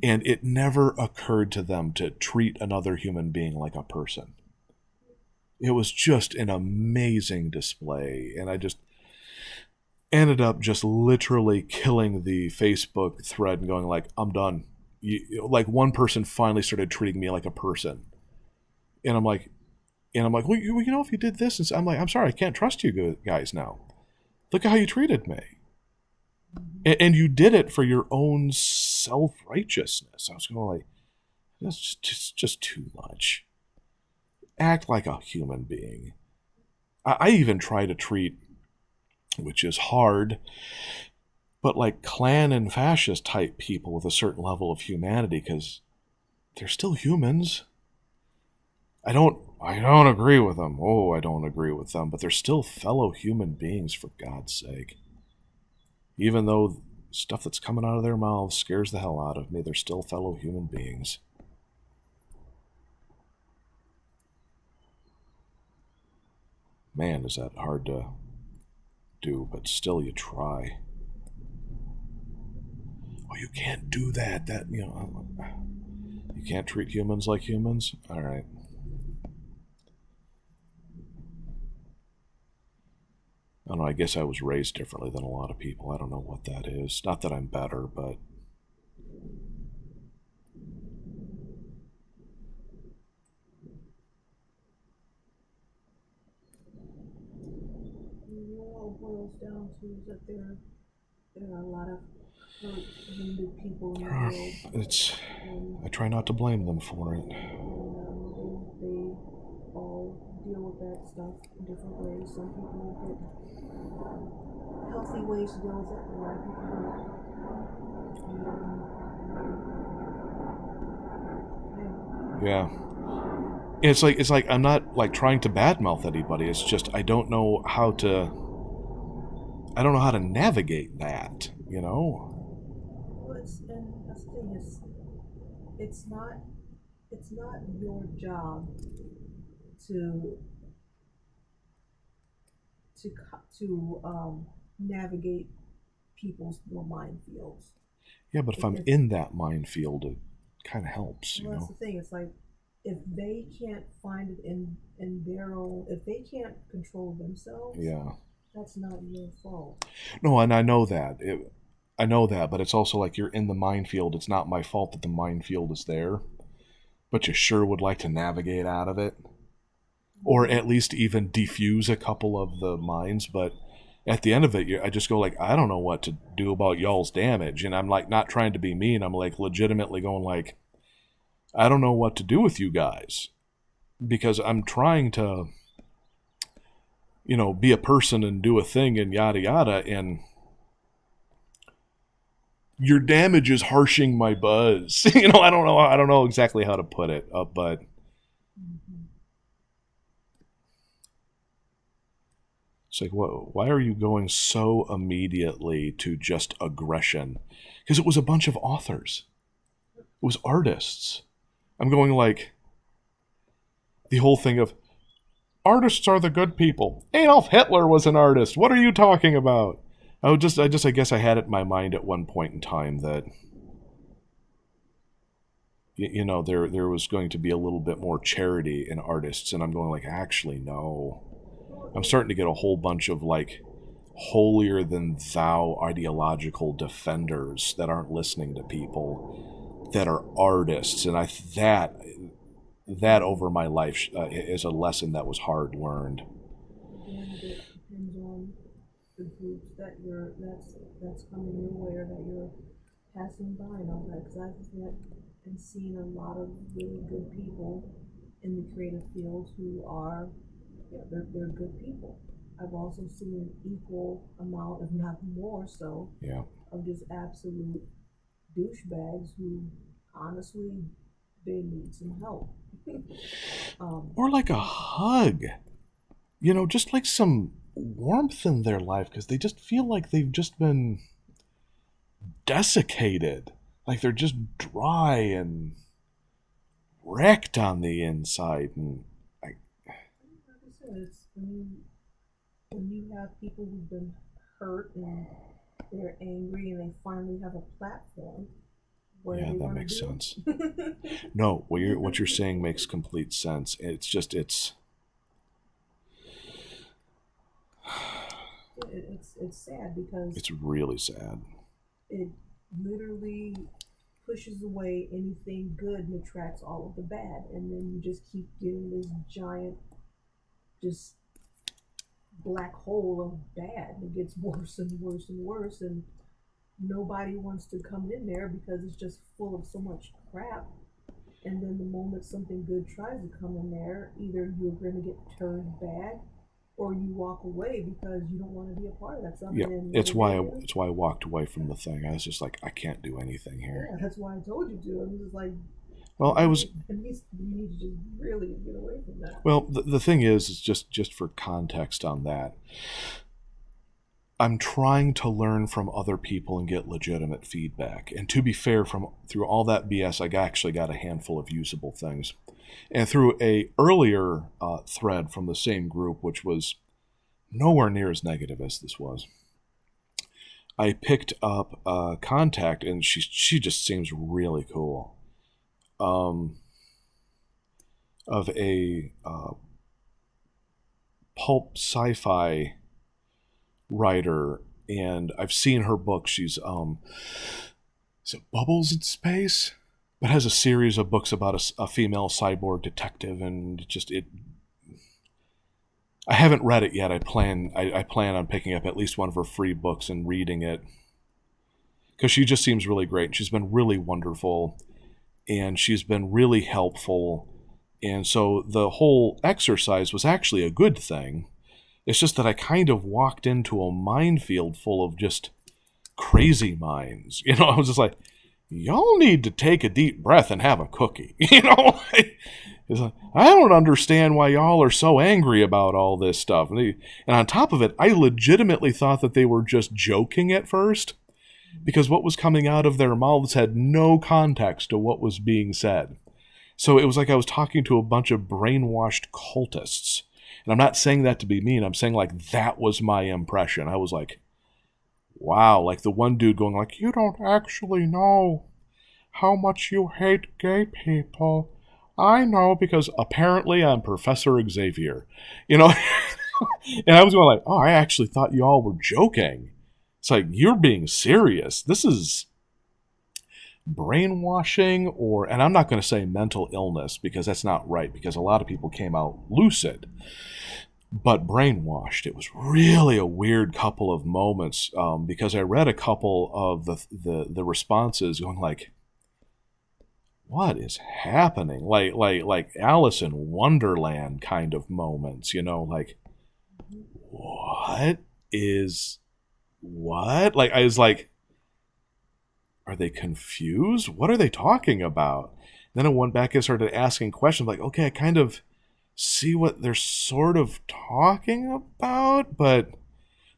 And it never occurred to them to treat another human being like a person. It was just an amazing display. And I just ended up just literally killing the Facebook thread and going like, I'm done. Like one person finally started treating me like a person. And I'm like, well, if you did this, and so I'm like, I'm sorry, I can't trust you guys now. Look at how you treated me. And you did it for your own self-righteousness. I was going like, that's just too much. Act like a human being. I even try to treat, which is hard, but like Klan and fascist type people with a certain level of humanity, because they're still humans. I don't agree with them. Oh, I don't agree with them, but they're still fellow human beings, for God's sake. Even though stuff that's coming out of their mouths scares the hell out of me, they're still fellow human beings. Man, is that hard to do, but still you try. Oh, you can't do that. You can't treat humans like humans? All right. I don't know, I guess I was raised differently than a lot of people. I don't know what that is. Not that I'm better, but All it boils down to is that there are a lot of hurt, wounded people in the world. I try not to blame them for it. They all deal with that stuff in different ways. Some people get healthy ways to deal with it, a lot of people don't. Yeah. It's like I'm not like trying to badmouth anybody. It's just I don't know how to navigate that, Well, and that's the thing is, it's not your job to navigate people's minefields. Yeah, but if I'm in that minefield, it kind of helps, Well, that's the thing. It's like if they can't find it in their own, if they can't control themselves, Yeah. that's not your fault. No, and I know that. I know that, but it's also like you're in the minefield. It's not my fault that the minefield is there, but you sure would like to navigate out of it, or Mhm. at least even defuse a couple of the mines. But at the end of it, I just go like, I don't know what to do about y'all's damage, and I'm like not trying to be mean. I'm like legitimately going like, I don't know what to do with you guys because I'm trying to, be a person and do a thing and yada yada, and your damage is harshing my buzz. I don't know exactly how to put it, but Mhm. it's like, why are you going so immediately to just aggression? Because it was a bunch of authors, it was artists. I'm going like the whole thing of artists are the good people. Adolf Hitler was an artist. What are you talking about? I guess I had it in my mind at one point in time that there was going to be a little bit more charity in artists, and I'm going like, actually no. Well, I'm starting to get a whole bunch of like holier than thou ideological defenders that aren't listening to people that are artists, and that over my life is a lesson that was hard learned. again, it depends on the groups that that's coming your way or that you're passing by and all that. Because I've met and seen a lot of really good people in the creative field who are, yeah, they're good people. I've also seen an equal amount, if not more so, Yeah. of just absolute douchebags who honestly they need some help. um, Or like a hug, just like some warmth in their life because they just feel like they've just been desiccated. Like they're just dry and wrecked on the inside. And I, like I said, it's when you have people who've been hurt and they're angry and they finally have a platform, what do yeah, they that want to makes do? sense. No, what you're saying makes complete sense. It's sad because It's really sad. it literally pushes away anything good and attracts all of the bad, and then you just keep getting this giant, just black hole of bad. It gets worse and worse and worse, and nobody wants to come in there because it's just full of so much crap. And then the moment something good tries to come in there, either you're going to get turned bad or you walk away because you don't want to be a part of that stuff. Yeah, And then what do they do? it's why I walked away from the thing. I was just like, I can't do anything here. Yeah, that's why I told you to. I'm just like, Well, I was you need to just really get away from that. well. The thing is just for context on that, I'm trying to learn from other people and get legitimate feedback. And to be fair, from through all that BS, I actually got a handful of usable things. And through a earlier thread from the same group, which was nowhere near as negative as this was, I picked up a contact, and she just seems really cool. Um, of a pulp sci-fi writer, and I've seen her book. She's is it Bubbles in Space? But has a series of books about a female cyborg detective, and just it. I haven't read it yet. I plan on picking up at least one of her free books and reading it because she just seems really great. She's been really wonderful, and she's been really helpful. And so the whole exercise was actually a good thing. It's just that I kind of walked into a minefield full of just crazy minds. I was just like, y'all need to take a deep breath and have a cookie. It's like, I don't understand why y'all are so angry about all this stuff. And on top of it, I legitimately thought that they were just joking at first because what was coming out of their mouths had no context to what was being said. So it was like I was talking to a bunch of brainwashed cultists. And I'm not saying that to be mean. I'm saying like that was my impression. I was like, wow, like the one dude going like, you don't actually know how much you hate gay people. I know because apparently I'm Professor Xavier. You know, and I was going like, oh, I actually thought you all were joking. It's like, you're being serious. This is brainwashing, or, and I'm not going to say mental illness because that's not right, because a lot of people came out lucid, but brainwashed. It was really a weird couple of moments, because I read a couple of the responses going like, what is happening? Like Alice in Wonderland kind of moments, you know, like, what is what? Like, I was like, are they confused? What are they talking about? Then I went back and started asking questions like, okay, I kind of see what they're sort of talking about, but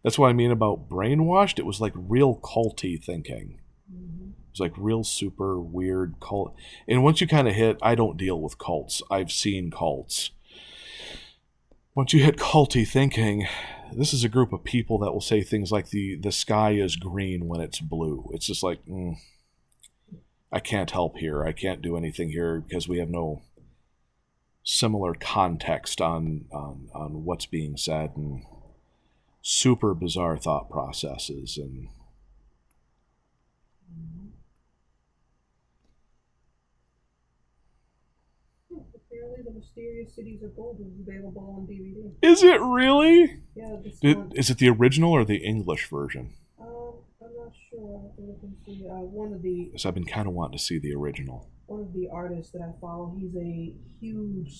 that's what I mean about brainwashed. It was like real culty thinking. Mm-hmm. It was like real super weird cult. And once you kind of hit, I don't deal with cults. I've seen cults. Once you hit culty thinking, this is a group of people that will say things like the sky is green when it's blue. It's just like, I can't help here. I can't do anything here because we have no similar context on what's being said, and super bizarre thought processes. And Apparently, The Mysterious Cities of Gold is available on DVD. is it really? Yeah, this one. Is it the original or the English version? I'm not sure. I have to look and see. One of the Because I've been kind of wanting to see the original. one of the artists that I follow, he's a huge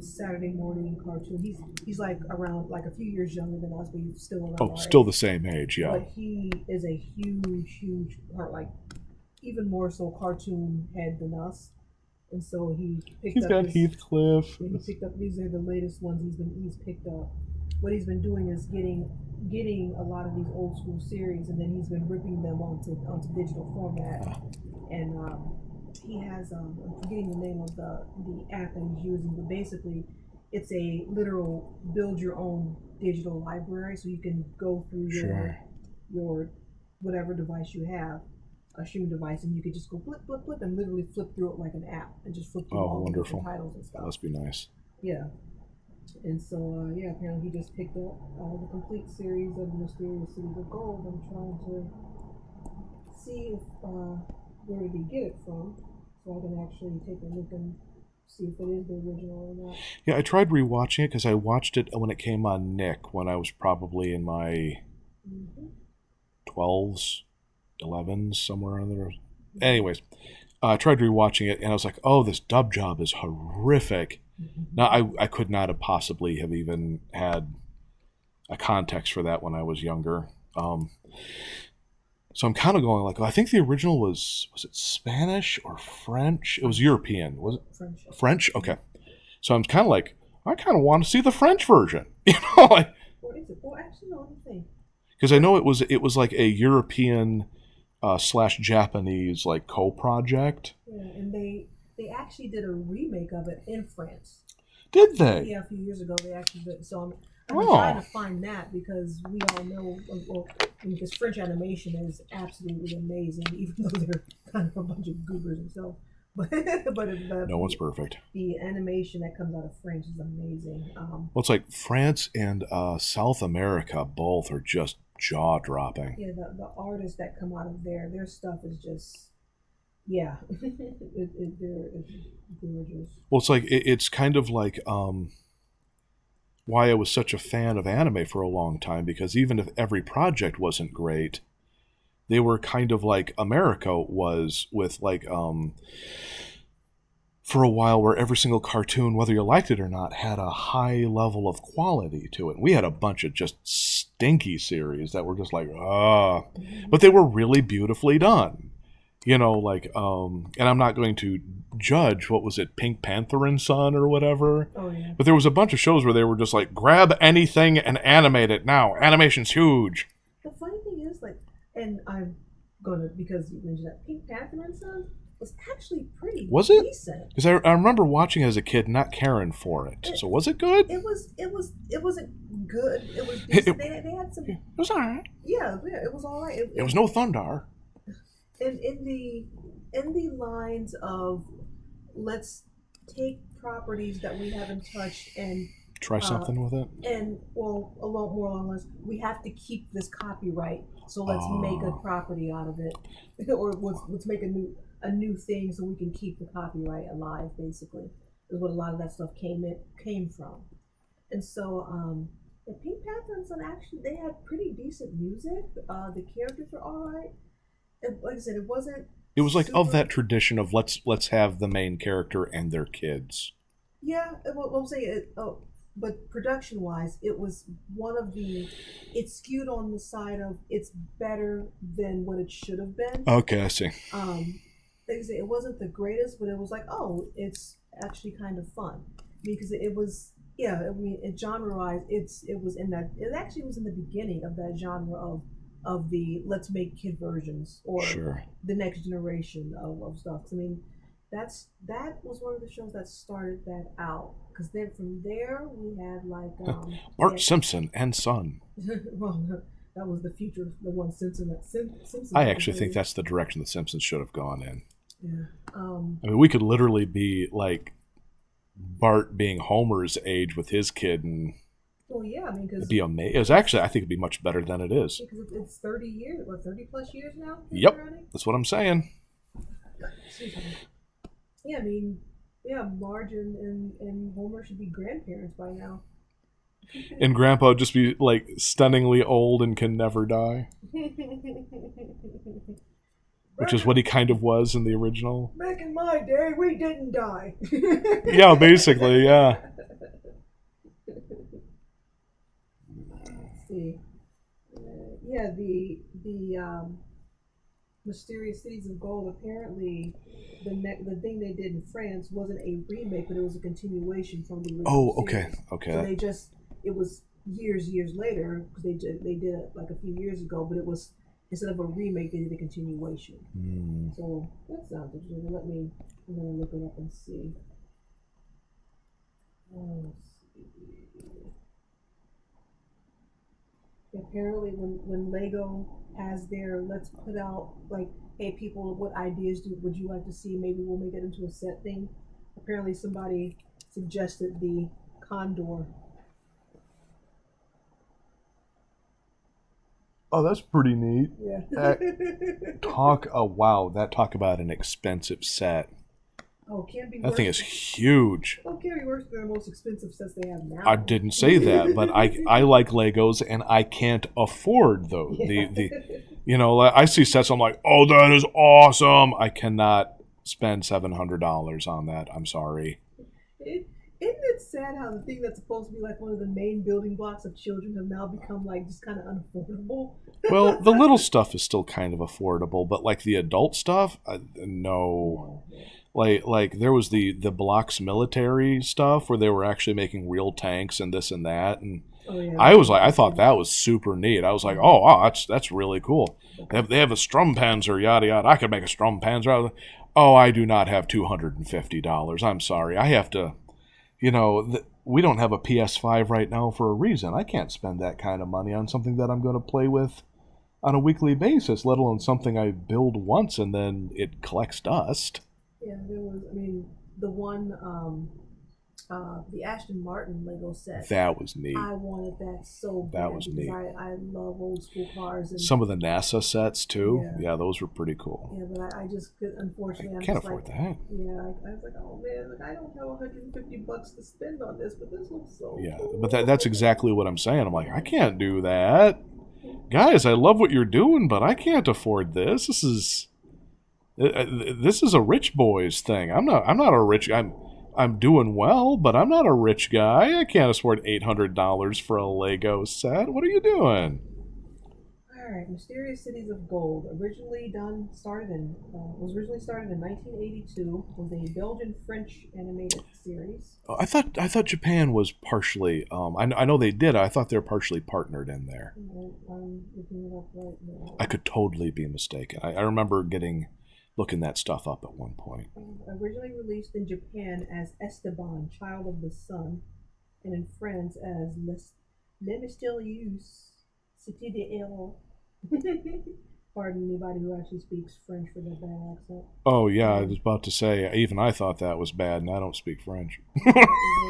Saturday morning cartoon. He's like around like a few years younger than us, but he's still around. Oh, our still age. the same age, yeah. But he is a huge, like even more so cartoon head than us. And so He's got Heathcliff. He picked up. These are the latest ones he's picked up. What he's been doing is getting a lot of these old school series, and then he's been ripping them onto digital format. And he has I'm forgetting the name of the app that he's using, but basically it's a literal build your own digital library, so you can go through your whatever device you have, a streaming device, and you could just go flip and literally flip through it like an app and just flip through all the different titles and stuff. That must be nice. Yeah. And so, apparently he just picked up the complete series of the Mysterious Cities of Gold. I'm trying to see if where did he get it from, so I can actually take a look and see if it is the original or not. Yeah, I tried rewatching it because I watched it when it came on Nick when I was probably in my 12s, 11s, somewhere in there. Anyways, I tried rewatching it and I was like, oh, this dub job is horrific. Now, I could not have possibly have even had a context for that when I was younger. So I'm kind of going like, I think the original was it Spanish or French? It was European. Was it French? French? Okay. So I'm kind of like, I kind of want to see the French version. You know, like, What is it? Well, actually, no, let me think. because I know it was like a European / Japanese like co-project. Yeah, and they actually did a remake of it in France. Did they? Yeah, a few years ago they actually did. So I'm trying to find that because we all know, well, because French animation is absolutely amazing, even though they're kind of a bunch of goobers themselves. But No one's perfect. The animation that comes out of French is amazing. Well, it's like France and South America both are just jaw-dropping. Yeah, the artists that come out of there, their stuff is just, yeah, it's gorgeous. Well, it's like it's kind of like why I was such a fan of anime for a long time, because even if every project wasn't great, they were kind of like America was with like for a while, where every single cartoon, whether you liked it or not, had a high level of quality to it. We had a bunch of just stinky series that were just like, but they were really beautifully done. You know, like, and I'm not going to judge, what was it, Pink Panther and Son or whatever? Oh, yeah. But there was a bunch of shows where they were just like, grab anything and animate it now. Animation's huge. The funny thing is, like, and I'm gonna, because you mentioned that, Pink Panther and Son was actually pretty Was it? decent. Because I remember watching it as a kid, not caring for it. So was it good? It wasn't good. It was decent. They had some. It was all right. Yeah, it was all right. It was no Thundar. In the lines of let's take properties that we haven't touched Try uh, something with it. and well, a lot more along this. We have to keep this copyright, so let's make a Oh, property out of it, or let's make a new thing so we can keep the copyright alive. Basically, is what a lot of that stuff came from. And so the Pink Panther and Son actually they had pretty decent music. The characters were all right. Like I said, it wasn't it was like of super. that tradition of let's have the main character and their kids. Yeah, what I'm saying, but production wise, it was one of the. It skewed on the side of it's better than what it should have been. Okay, I see. Like I say, it wasn't the greatest, but it was like, oh, it's actually kind of fun because it was. Yeah, I mean, genre wise, it was in that. It actually was in the beginning of that genre of the let's make kid versions or Sure. the next generation of stuff. I mean, that was one of the shows that started that out because then from there we had like Bart Simpson and Son. well, that was the future, the one Simpsons I that was actually think raised. that's the direction the Simpsons should have gone in. Yeah. I mean, we could literally be like Bart being Homer's age with his kid, and Well, yeah, I mean, it'd be amazing. It was actually, I think, it'd be much better than it is. because it's 30 years, what 30 plus years now they've been Yep, running. that's what I'm saying. Excuse me. Yeah, I mean, yeah, Marge and Homer should be grandparents by now. And Grandpa would just be like stunningly old and can never die, which is Back, what he kind of was in the original. back in my day, we didn't die. Yeah, basically, yeah. Let's see. Yeah, the Mysterious Cities of Gold. Apparently, the thing they did in France wasn't a remake, but it was a continuation from the original Oh, okay, series. okay. So they just it was years later because they did it like a few years ago, but it was instead of a remake, they did a continuation. Mm. So that sounds interesting. I'm gonna look it up and see. Let's see. Apparently when Lego has their let's put out like, hey people, what ideas would you like to see? Maybe we'll make it into a set thing. Apparently somebody suggested the condor. Oh, that's pretty neat. Yeah. Talk about an expensive set. Oh, can't be That thing is worse. huge. Oh, can't be worse than the most expensive sets they have I now. didn't say that, but I like Legos and I can't afford those. Yeah. I see sets, I'm like, oh, that is awesome. I cannot spend $700 on that. I'm sorry. It, isn't it sad how the thing that's supposed to be like one of the main building blocks of children have now become like just kind of unaffordable? Well, the little stuff is still kind of affordable, but like the adult stuff, no. Yeah. Like there was the Blocks military stuff where they were actually making real tanks and this and that, and Oh yeah. I thought that was super neat. I was like, oh wow, that's really cool. They have a Strumpanzer, yada yada. I could make a Strumpanzer. Oh, I do not have $250. I'm sorry. I have to. We don't have a PS5 right now for a reason. I can't spend that kind of money on something that I'm going to play with on a weekly basis, let alone something I build once and then it collects dust. Yeah, there was. I mean, the one, the Ashton Martin Lego set. That was neat. I wanted that so bad That was because neat. I love old school cars and Some of the NASA sets too. Yeah. Yeah, those were pretty cool. yeah, but I just could. Unfortunately, I'm Can't just afford like, that. yeah. I was like, oh man, like I don't have $150 to spend on this, but this looks so. Yeah, cool. but that's exactly what I'm saying. I'm like, I can't do that. Guys, I love what you're doing, but I can't afford this. This is a rich boys thing. I'm not a rich. I'm doing well, but I'm not a rich guy. I can't afford $800 for a Lego set. What are you doing? All right, Mysterious Cities of Gold, was originally started in 1982. Was a Belgian French animated series. Oh, I thought Japan was partially. I know they did. I thought they were partially partnered in there. I'm looking it up right now. I could totally be mistaken. I remember looking that stuff up at one point. Originally released in Japan as Esteban, Child of the Sun, and in France as Le Mystérieux Cité des Héros. Pardon anybody who actually speaks French for their bad accent. Oh yeah, I was about to say. Even I thought that was bad, and I don't speak French. That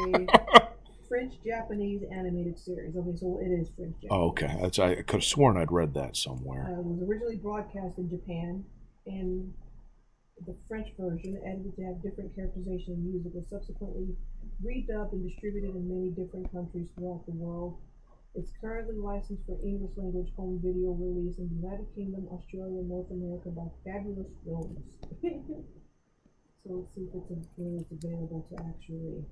is a French-Japanese animated series. Okay, so it is French-Japanese. Oh, okay. I could have sworn I'd read that somewhere. It was originally broadcast in Japan, and the French version, edited to have different characterization and music, was subsequently redubbed and distributed in many different countries throughout the world. It's currently licensed for English language home video release in the United Kingdom, Australia, and North America by Fabulous Films. So let's see if it's available to actually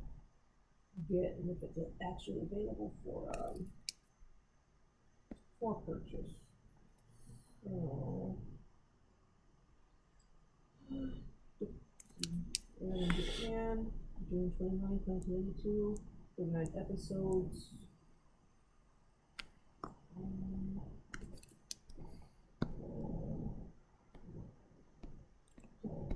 get, and if it's actually available for purchase. So, in Japan, June 29th, 1982, 39 episodes.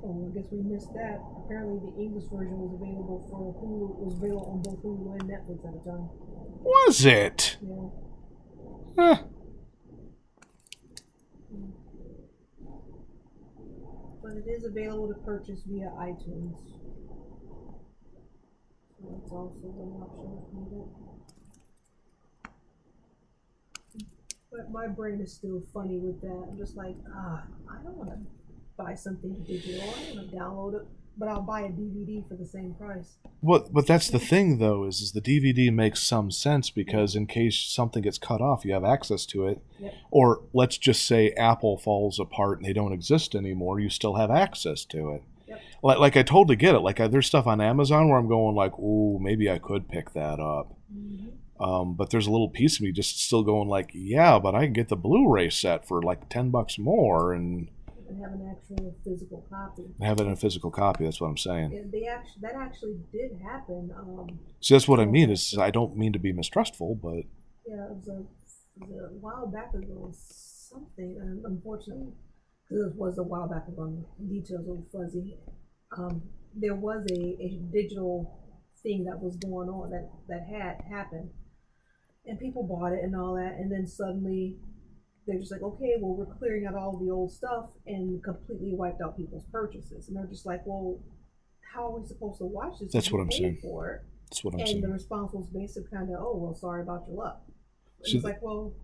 Oh, I guess we missed that. Apparently, the English version was available for Hulu. Was available on both Hulu and Netflix at the time. Was it? Yeah. Huh. But it is available to purchase via iTunes. So that's also an option if needed. But my brain is still funny with that. I'm just like, I don't want to buy something digital. I want to download it, but I'll buy a DVD for the same price. But that's the thing, though, is the DVD makes some sense because in case something gets cut off, you have access to it. Yep. Or let's just say Apple falls apart and they don't exist anymore, you still have access to it. Yep. Like I totally get it. Like there's stuff on Amazon where I'm going like, ooh, maybe I could pick that up. Mm-hmm. But there's a little piece of me just still going like, yeah, but I can get the Blu-ray set for like $10 more and have an actual physical copy. Have it in a physical copy. That's what I'm saying. That actually did happen. See, that's what I mean. Is I don't mean to be mistrustful, but yeah, it was a while back ago. Something, and unfortunately, because it was a while back ago, details are fuzzy. There was a digital thing that was going on that had happened, and people bought it and all that, and then suddenly they're just like, okay, well, we're clearing out all the old stuff, and completely wiped out people's purchases. And they're just like, well, how are we supposed to watch this? That's what I'm saying. For it? That's what I'm and saying. The response was basically kind of, oh, well, sorry about your luck. It's like, well,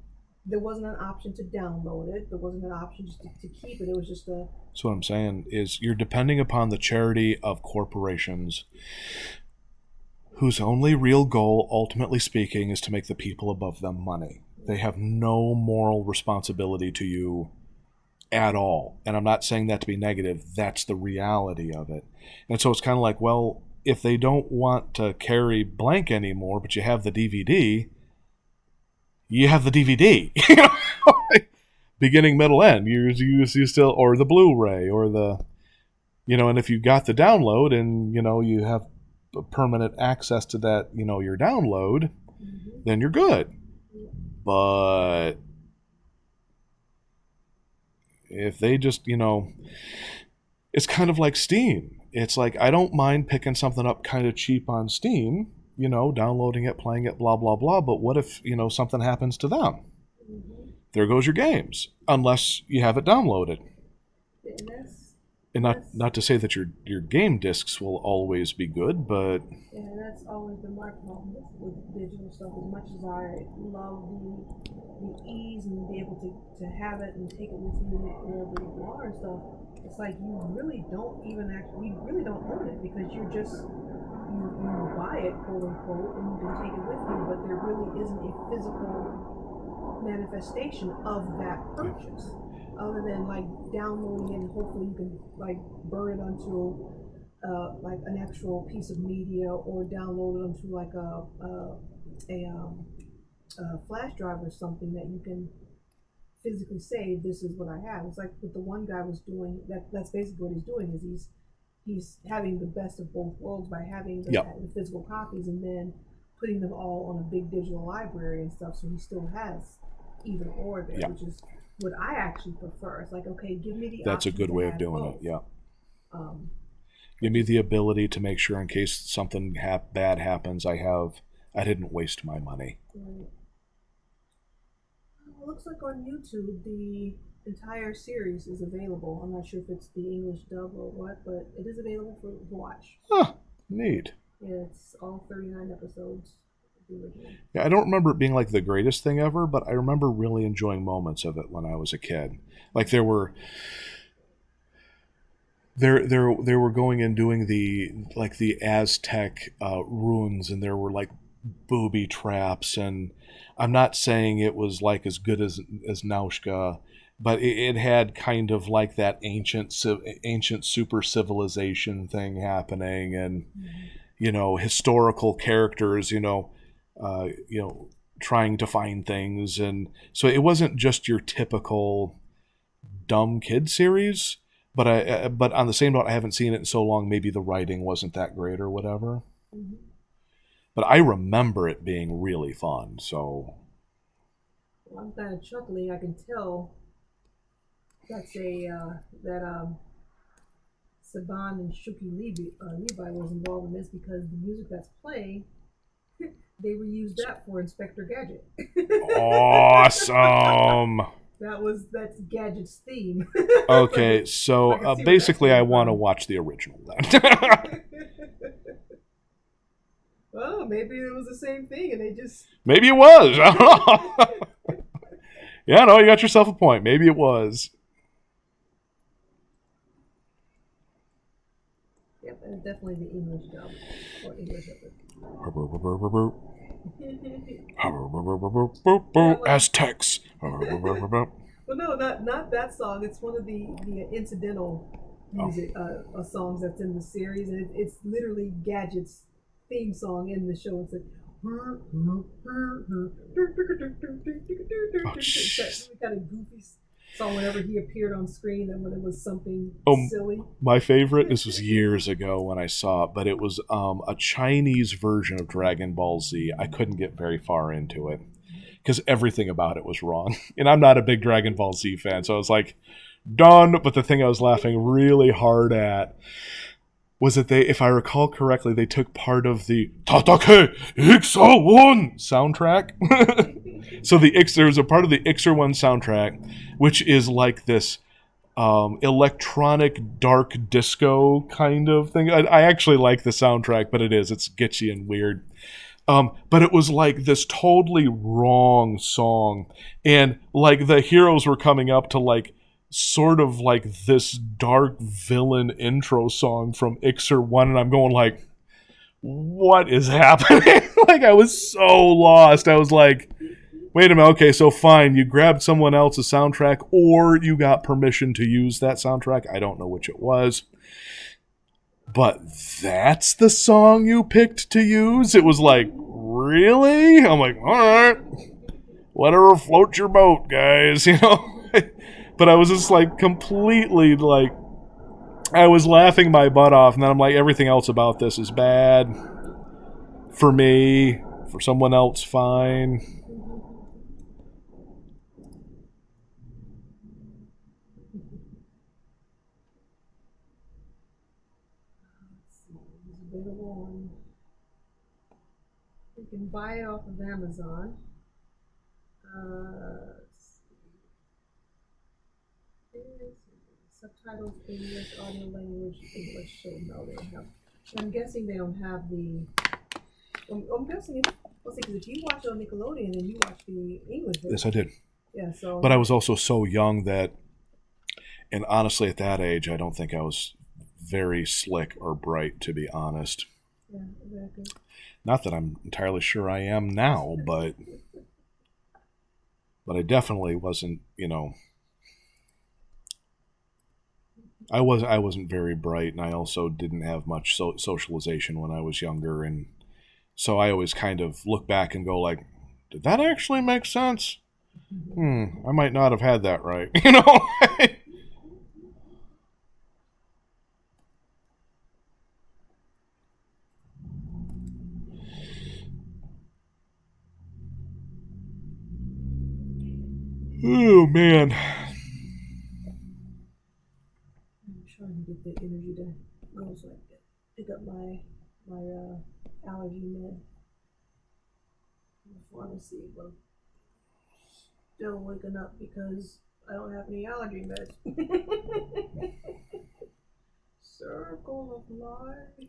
there wasn't an option to download it. There wasn't an option just to keep it. It was just a... That's what I'm saying, is you're depending upon the charity of corporations whose only real goal, ultimately speaking, is to make the people above them money. They have no moral responsibility to you at all. And I'm not saying that to be negative. That's the reality of it. And so it's kind of like, well, if they don't want to carry blank anymore, but you have the DVD, you have the DVD. Beginning, middle, end. You still, or the Blu-ray, or the, and if you got the download and, you have permanent access to that, your download, then you're good. But if they just, it's kind of like Steam. It's like, I don't mind picking something up kind of cheap on Steam, downloading it, playing it, blah, blah, blah. But what if, something happens to them? There goes your games, unless you have it downloaded. And not to say that your game discs will always be good, but... Yeah, that's always been my problem with digital stuff. As much as I love the ease and be able to have it and take it with you wherever you are and stuff, it's like you really don't own it, because you buy it, quote unquote, and you can take it with you, but there really isn't a physical manifestation of that purchase. Other than like downloading it, and hopefully you can like burn it onto like an actual piece of media, or download it onto like a flash drive or something that you can physically say, this is what I have. It's like what the one guy was doing. That's basically what he's doing, is he's having the best of both worlds by having the physical copies and then putting them all on a big digital library and stuff. So he still has either or there, which is what I actually prefer. It's like, okay, give me the That's a good way of doing it, yeah. Give me the ability to make sure in case something bad happens, I didn't waste my money. Right. It looks like on YouTube, the entire series is available. I'm not sure if it's the English dub or what, but it is available for to watch. Huh, neat. Yeah, it's all 39 episodes. The original. Yeah, I don't remember it being like the greatest thing ever, but I remember really enjoying moments of it when I was a kid. Like they were going and doing the Aztec ruins, and there were like booby traps, and I'm not saying it was like as good as Naushka, but it had kind of like that ancient super civilization thing happening, and Mm-hmm. historical characters, trying to find things, and so it wasn't just your typical dumb kid series. But on the same note, I haven't seen it in so long. Maybe the writing wasn't that great or whatever. Mm-hmm. But I remember it being really fun. So Well, I'm kind of chuckling. I can tell that's a that Saban and Shuki Levi was involved in this because the music that's playing, they reused that for Inspector Gadget. awesome. That's Gadget's theme. Okay, so I can see where that's basically, I coming want to from. watch the original then. Well, maybe it was the same thing, and they just. Maybe it was. I don't know. Yeah, no, you got yourself a point. Maybe it was. Yep, and definitely the English dub or English of it. Yeah, well, Aztecs. well, no, not that song. It's one of the incidental Oh, music songs that's in the series, and it's literally Gadget's theme song in the show. It's like. oh, It's that jeez. really kind of goofy song whenever he appeared on screen and when it was something Oh, silly. my favorite. This was years ago when I saw it, but it was a Chinese version of Dragon Ball Z. I couldn't get very far into it because everything about it was wrong, and I'm not a big Dragon Ball Z fan, so I was like, done. But the thing I was laughing really hard at was that they, if I recall correctly, they took part of the Tatake Ixer One soundtrack. So there was a part of the Ixer One soundtrack, which is like this electronic dark disco kind of thing. I actually like the soundtrack, but it's gitchy and weird. But it was like this totally wrong song, and like the heroes were coming up to like sort of like this dark villain intro song from Ixer One, and I'm going like, what is happening? Like I was so lost. I was like, wait a minute, okay, so fine, you grabbed someone else's soundtrack, or you got permission to use that soundtrack. I don't know which it was. But that's the song you picked to use? It was like, really? I'm like, all right, whatever floats your boat, guys, But I was just like completely like, I was laughing my butt off, and then I'm like, everything else about this is bad. For me, for someone else, fine. It's available on. You can buy it off of Amazon. Uh, subtitles English, audio language English. So no, they don't have. I'm guessing they don't have the. I'm guessing if let's see, because if you watch it on Nickelodeon and you watch the English Yes, I version, did. yeah. But I So was also so young that, and honestly, at that age, I don't think I was very slick or bright, to be honest. yeah, exactly. Not that I'm entirely sure I am now, but I definitely wasn't. I wasn't very bright, and I also didn't have much socialization when I was younger, and so I always kind of look back and go like, did that actually make sense? I might not have had that right, Oh man. I'm trying to get the energy to go so I can pick up my allergy med before I see, but still waking up because I don't have any allergy meds. Circle of life.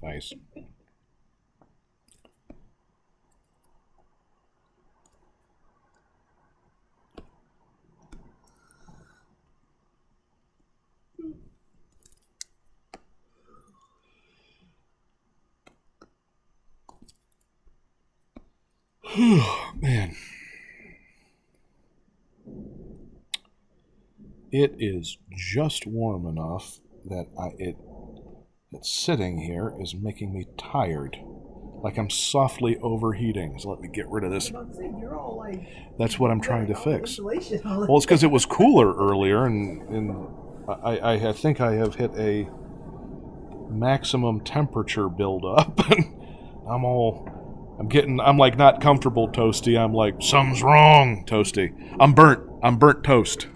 Nice. Man. It is just warm enough that it's sitting here is making me tired. Like I'm softly overheating. So let me get rid of this. I was about to say, you're all like. That's what I'm you trying to got all the fix. insulation on it. Well, it's because it was cooler earlier, and I think I have hit a maximum temperature buildup. I'm like not comfortable, Toasty. I'm like, something's wrong, Toasty. I'm burnt. I'm burnt toast.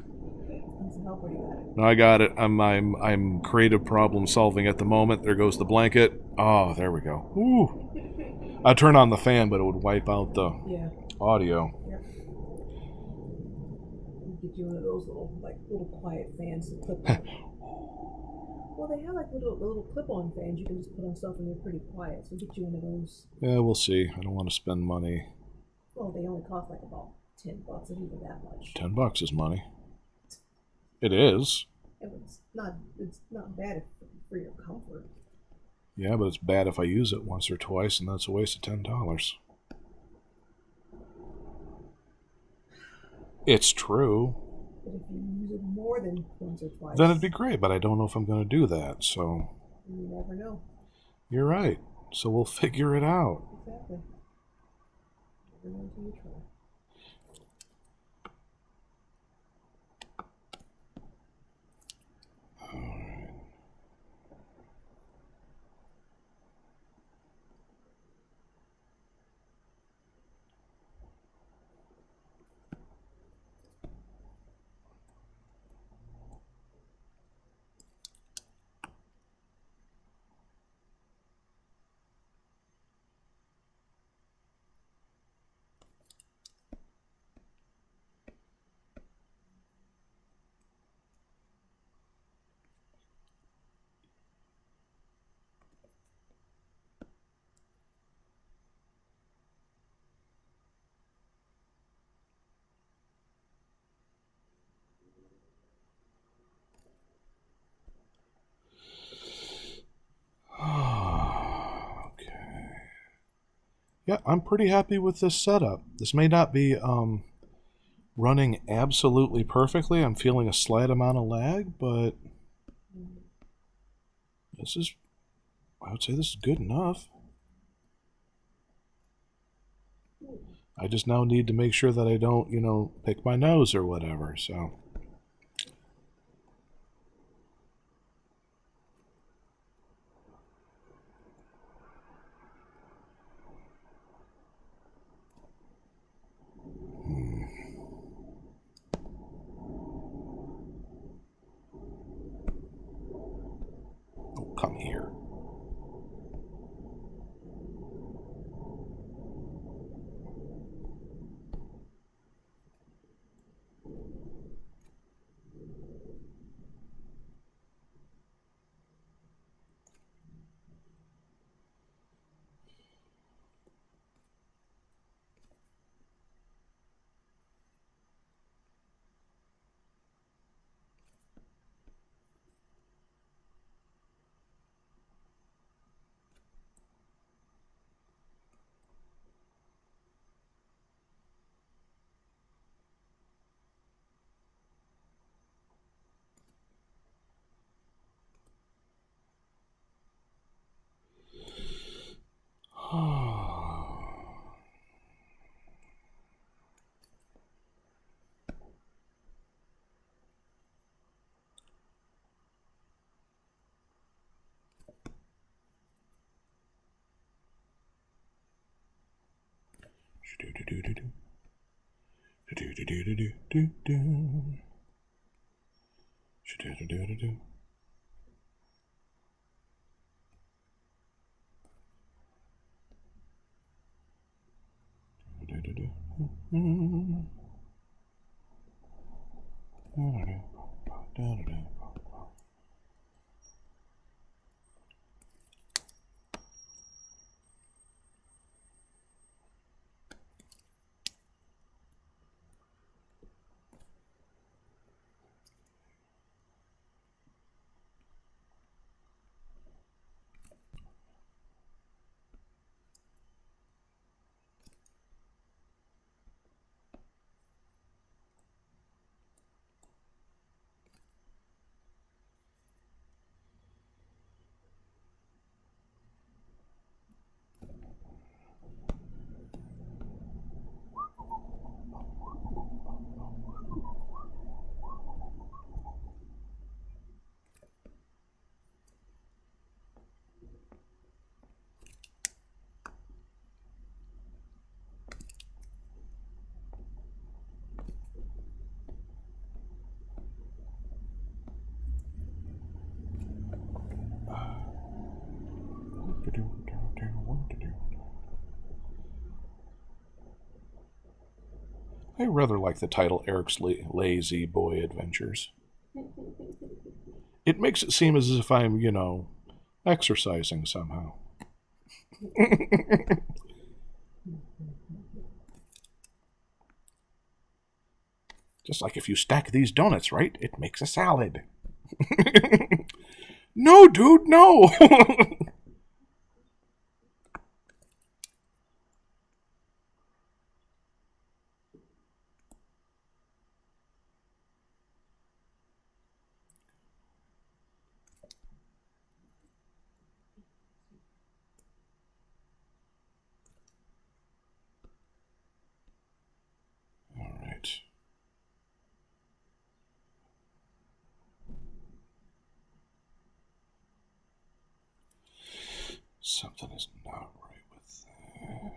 Need some help, or you got it? No, I got it. I'm creative problem solving at the moment. There goes the blanket. Oh, there we go. Ooh. I'd turn on the fan, but it would wipe out the Yeah. audio. Yeah. Get you one of those little quiet fans to clip on. Well, they have like little clip-on fans you can just put on stuff and they're pretty quiet. So get you one of those. Yeah, we'll see. I don't want to spend money. Well, they only cost like about $10, if even that much. $10 is money. It is. And it's not bad for your comfort. Yeah, but it's bad if I use it once or twice, and that's a waste of $10. It's true. But if you use it more than once or twice, Then it'd be great, but I don't know if I'm going to do that, so... You never know. You're right. So we'll figure it out. Exactly. Never know until you try. Okay. Yeah, I'm pretty happy with this setup. This may not be running absolutely perfectly. I'm feeling a slight amount of lag, but I would say this is good enough. I just now need to make sure that I don't, pick my nose or whatever, so... Oh, come here. I rather like the title Eric's Lazy Boy Adventures. It makes it seem as if I'm, exercising somehow. Just like if you stack these donuts right, it makes a salad. No, dude, no! All right. Something is not right with that.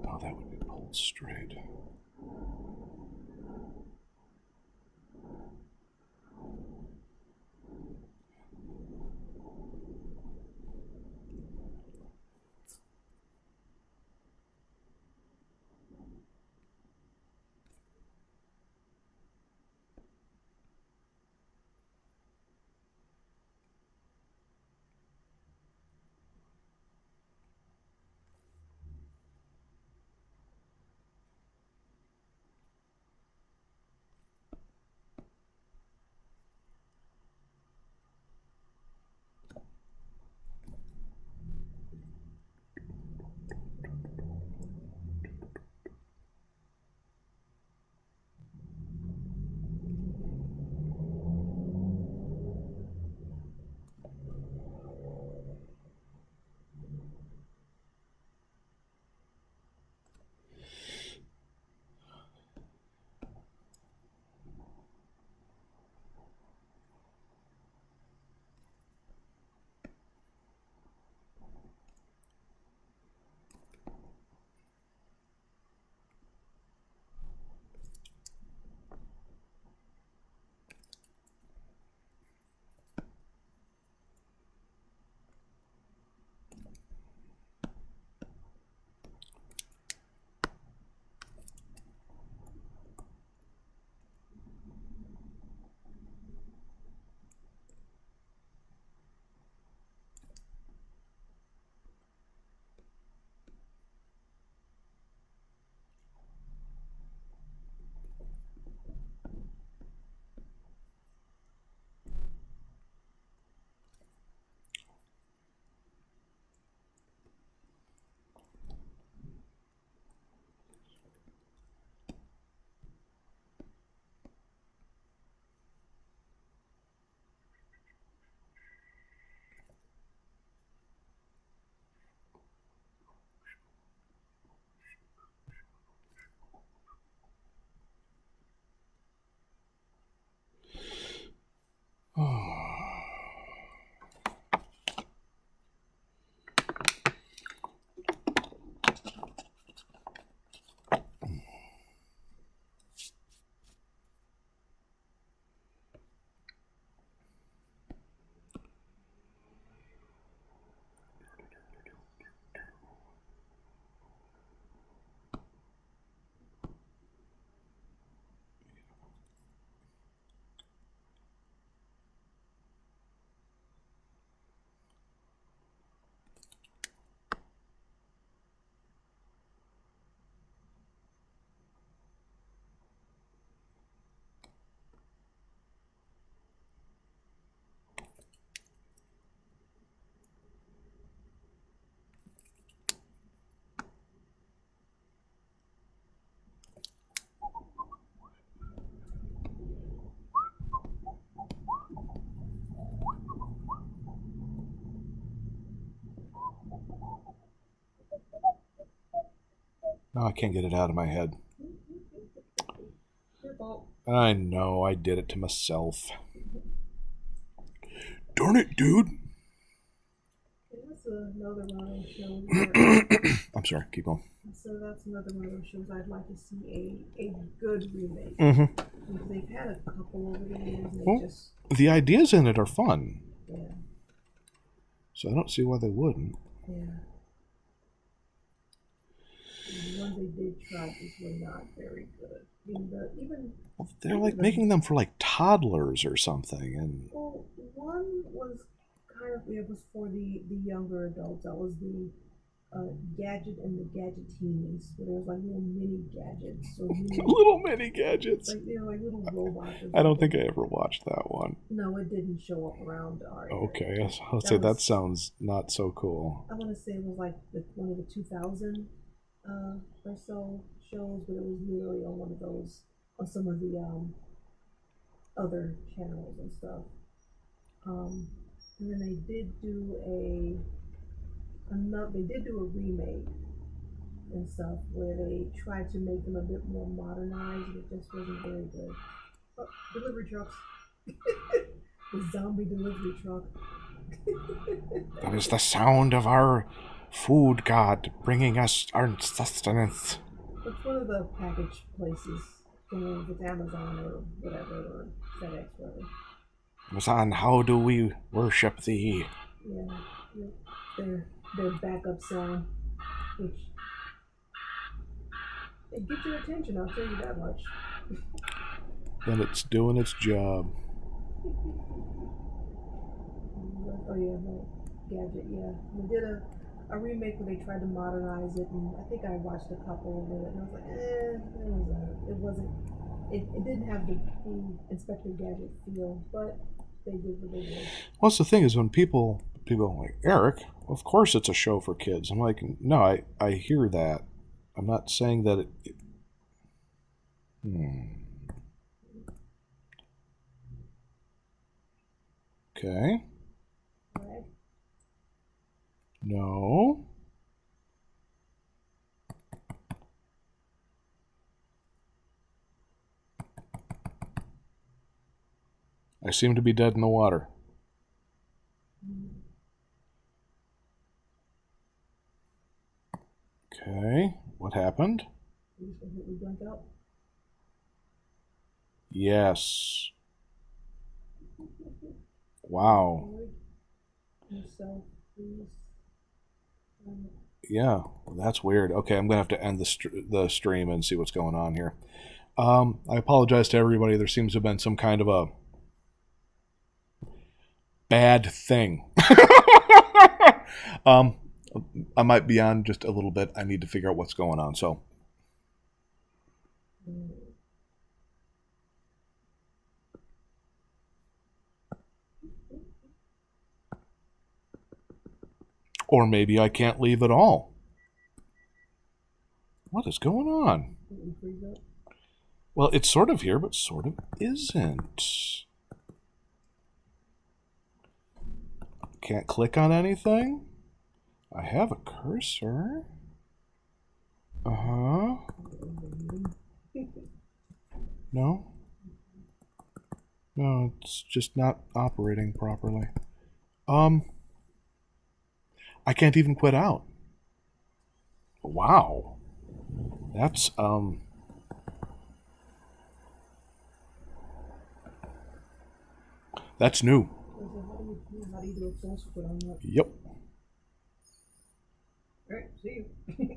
Oh, that would be pulled straight. No, I can't get it out of my head. Your fault. I know, I did it to myself. Darn it, dude. That's another one of those shows where, I'm sorry, keep going. so that's another one of those shows I'd like to see a good remake. Mm-hmm. Because they've had a couple over the years and Well, they just, the ideas in it are fun, yeah, so I don't see why they wouldn't. yeah. The ones they did try just were not very good. I mean, even Well, they're like making them for like toddlers or something, and well, one was kind of it was for the younger adults. That was the Gadget and the Gadgetinis, where there was like little mini gadgets or mini little mini gadgets. like like little robots. Or I don't something. think I ever watched that one. No, it didn't show up around our area. Okay, yes, I'll say that sounds not so cool. I want to say it was like one of the 2000 or so shows, but it was literally on one of those on some of the other channels and stuff. Um, and then they did do they did do a remake and stuff where they tried to make them a bit more modernized, but it just wasn't very good. Oh, delivery trucks. The zombie delivery truck. That is the sound of our food god bringing us our sustenance. It's one of the package places. You know, if it's Amazon or whatever, or FedEx, whatever. Amazon, how do we worship thee? Yeah, their backup sound, which it gets your attention. I'll tell you that much. Then it's doing its job. Oh yeah, no, Gadget. Yeah, they did a remake where they tried to modernize it, and I think I watched a couple of it, and I was like, it wasn't. It didn't have the Inspector Gadget feel, but they did what they did. Well, that's the thing is when people are like, Eric, of course it's a show for kids. I'm like, no, I hear that. I'm not saying that it Okay. Right? No. I seem to be dead in the water. Okay. What happened? You just completely blank out. Yes. Wow. Yourself, please. Yeah, that's weird. Okay, I'm gonna have to end the stream and see what's going on here. I apologize to everybody. There seems to have been some kind of a bad thing. I might be on just a little bit. I need to figure out what's going on. So, or maybe I can't leave at all. What is going on? Well, it's sort of here, but sort of isn't. Can't click on anything. I have a cursor. Uh-huh. No? No, it's just not operating properly. I can't even quit out. Wow. That's, that's new. How do you do a false quit on that? Yep. Alright, see you.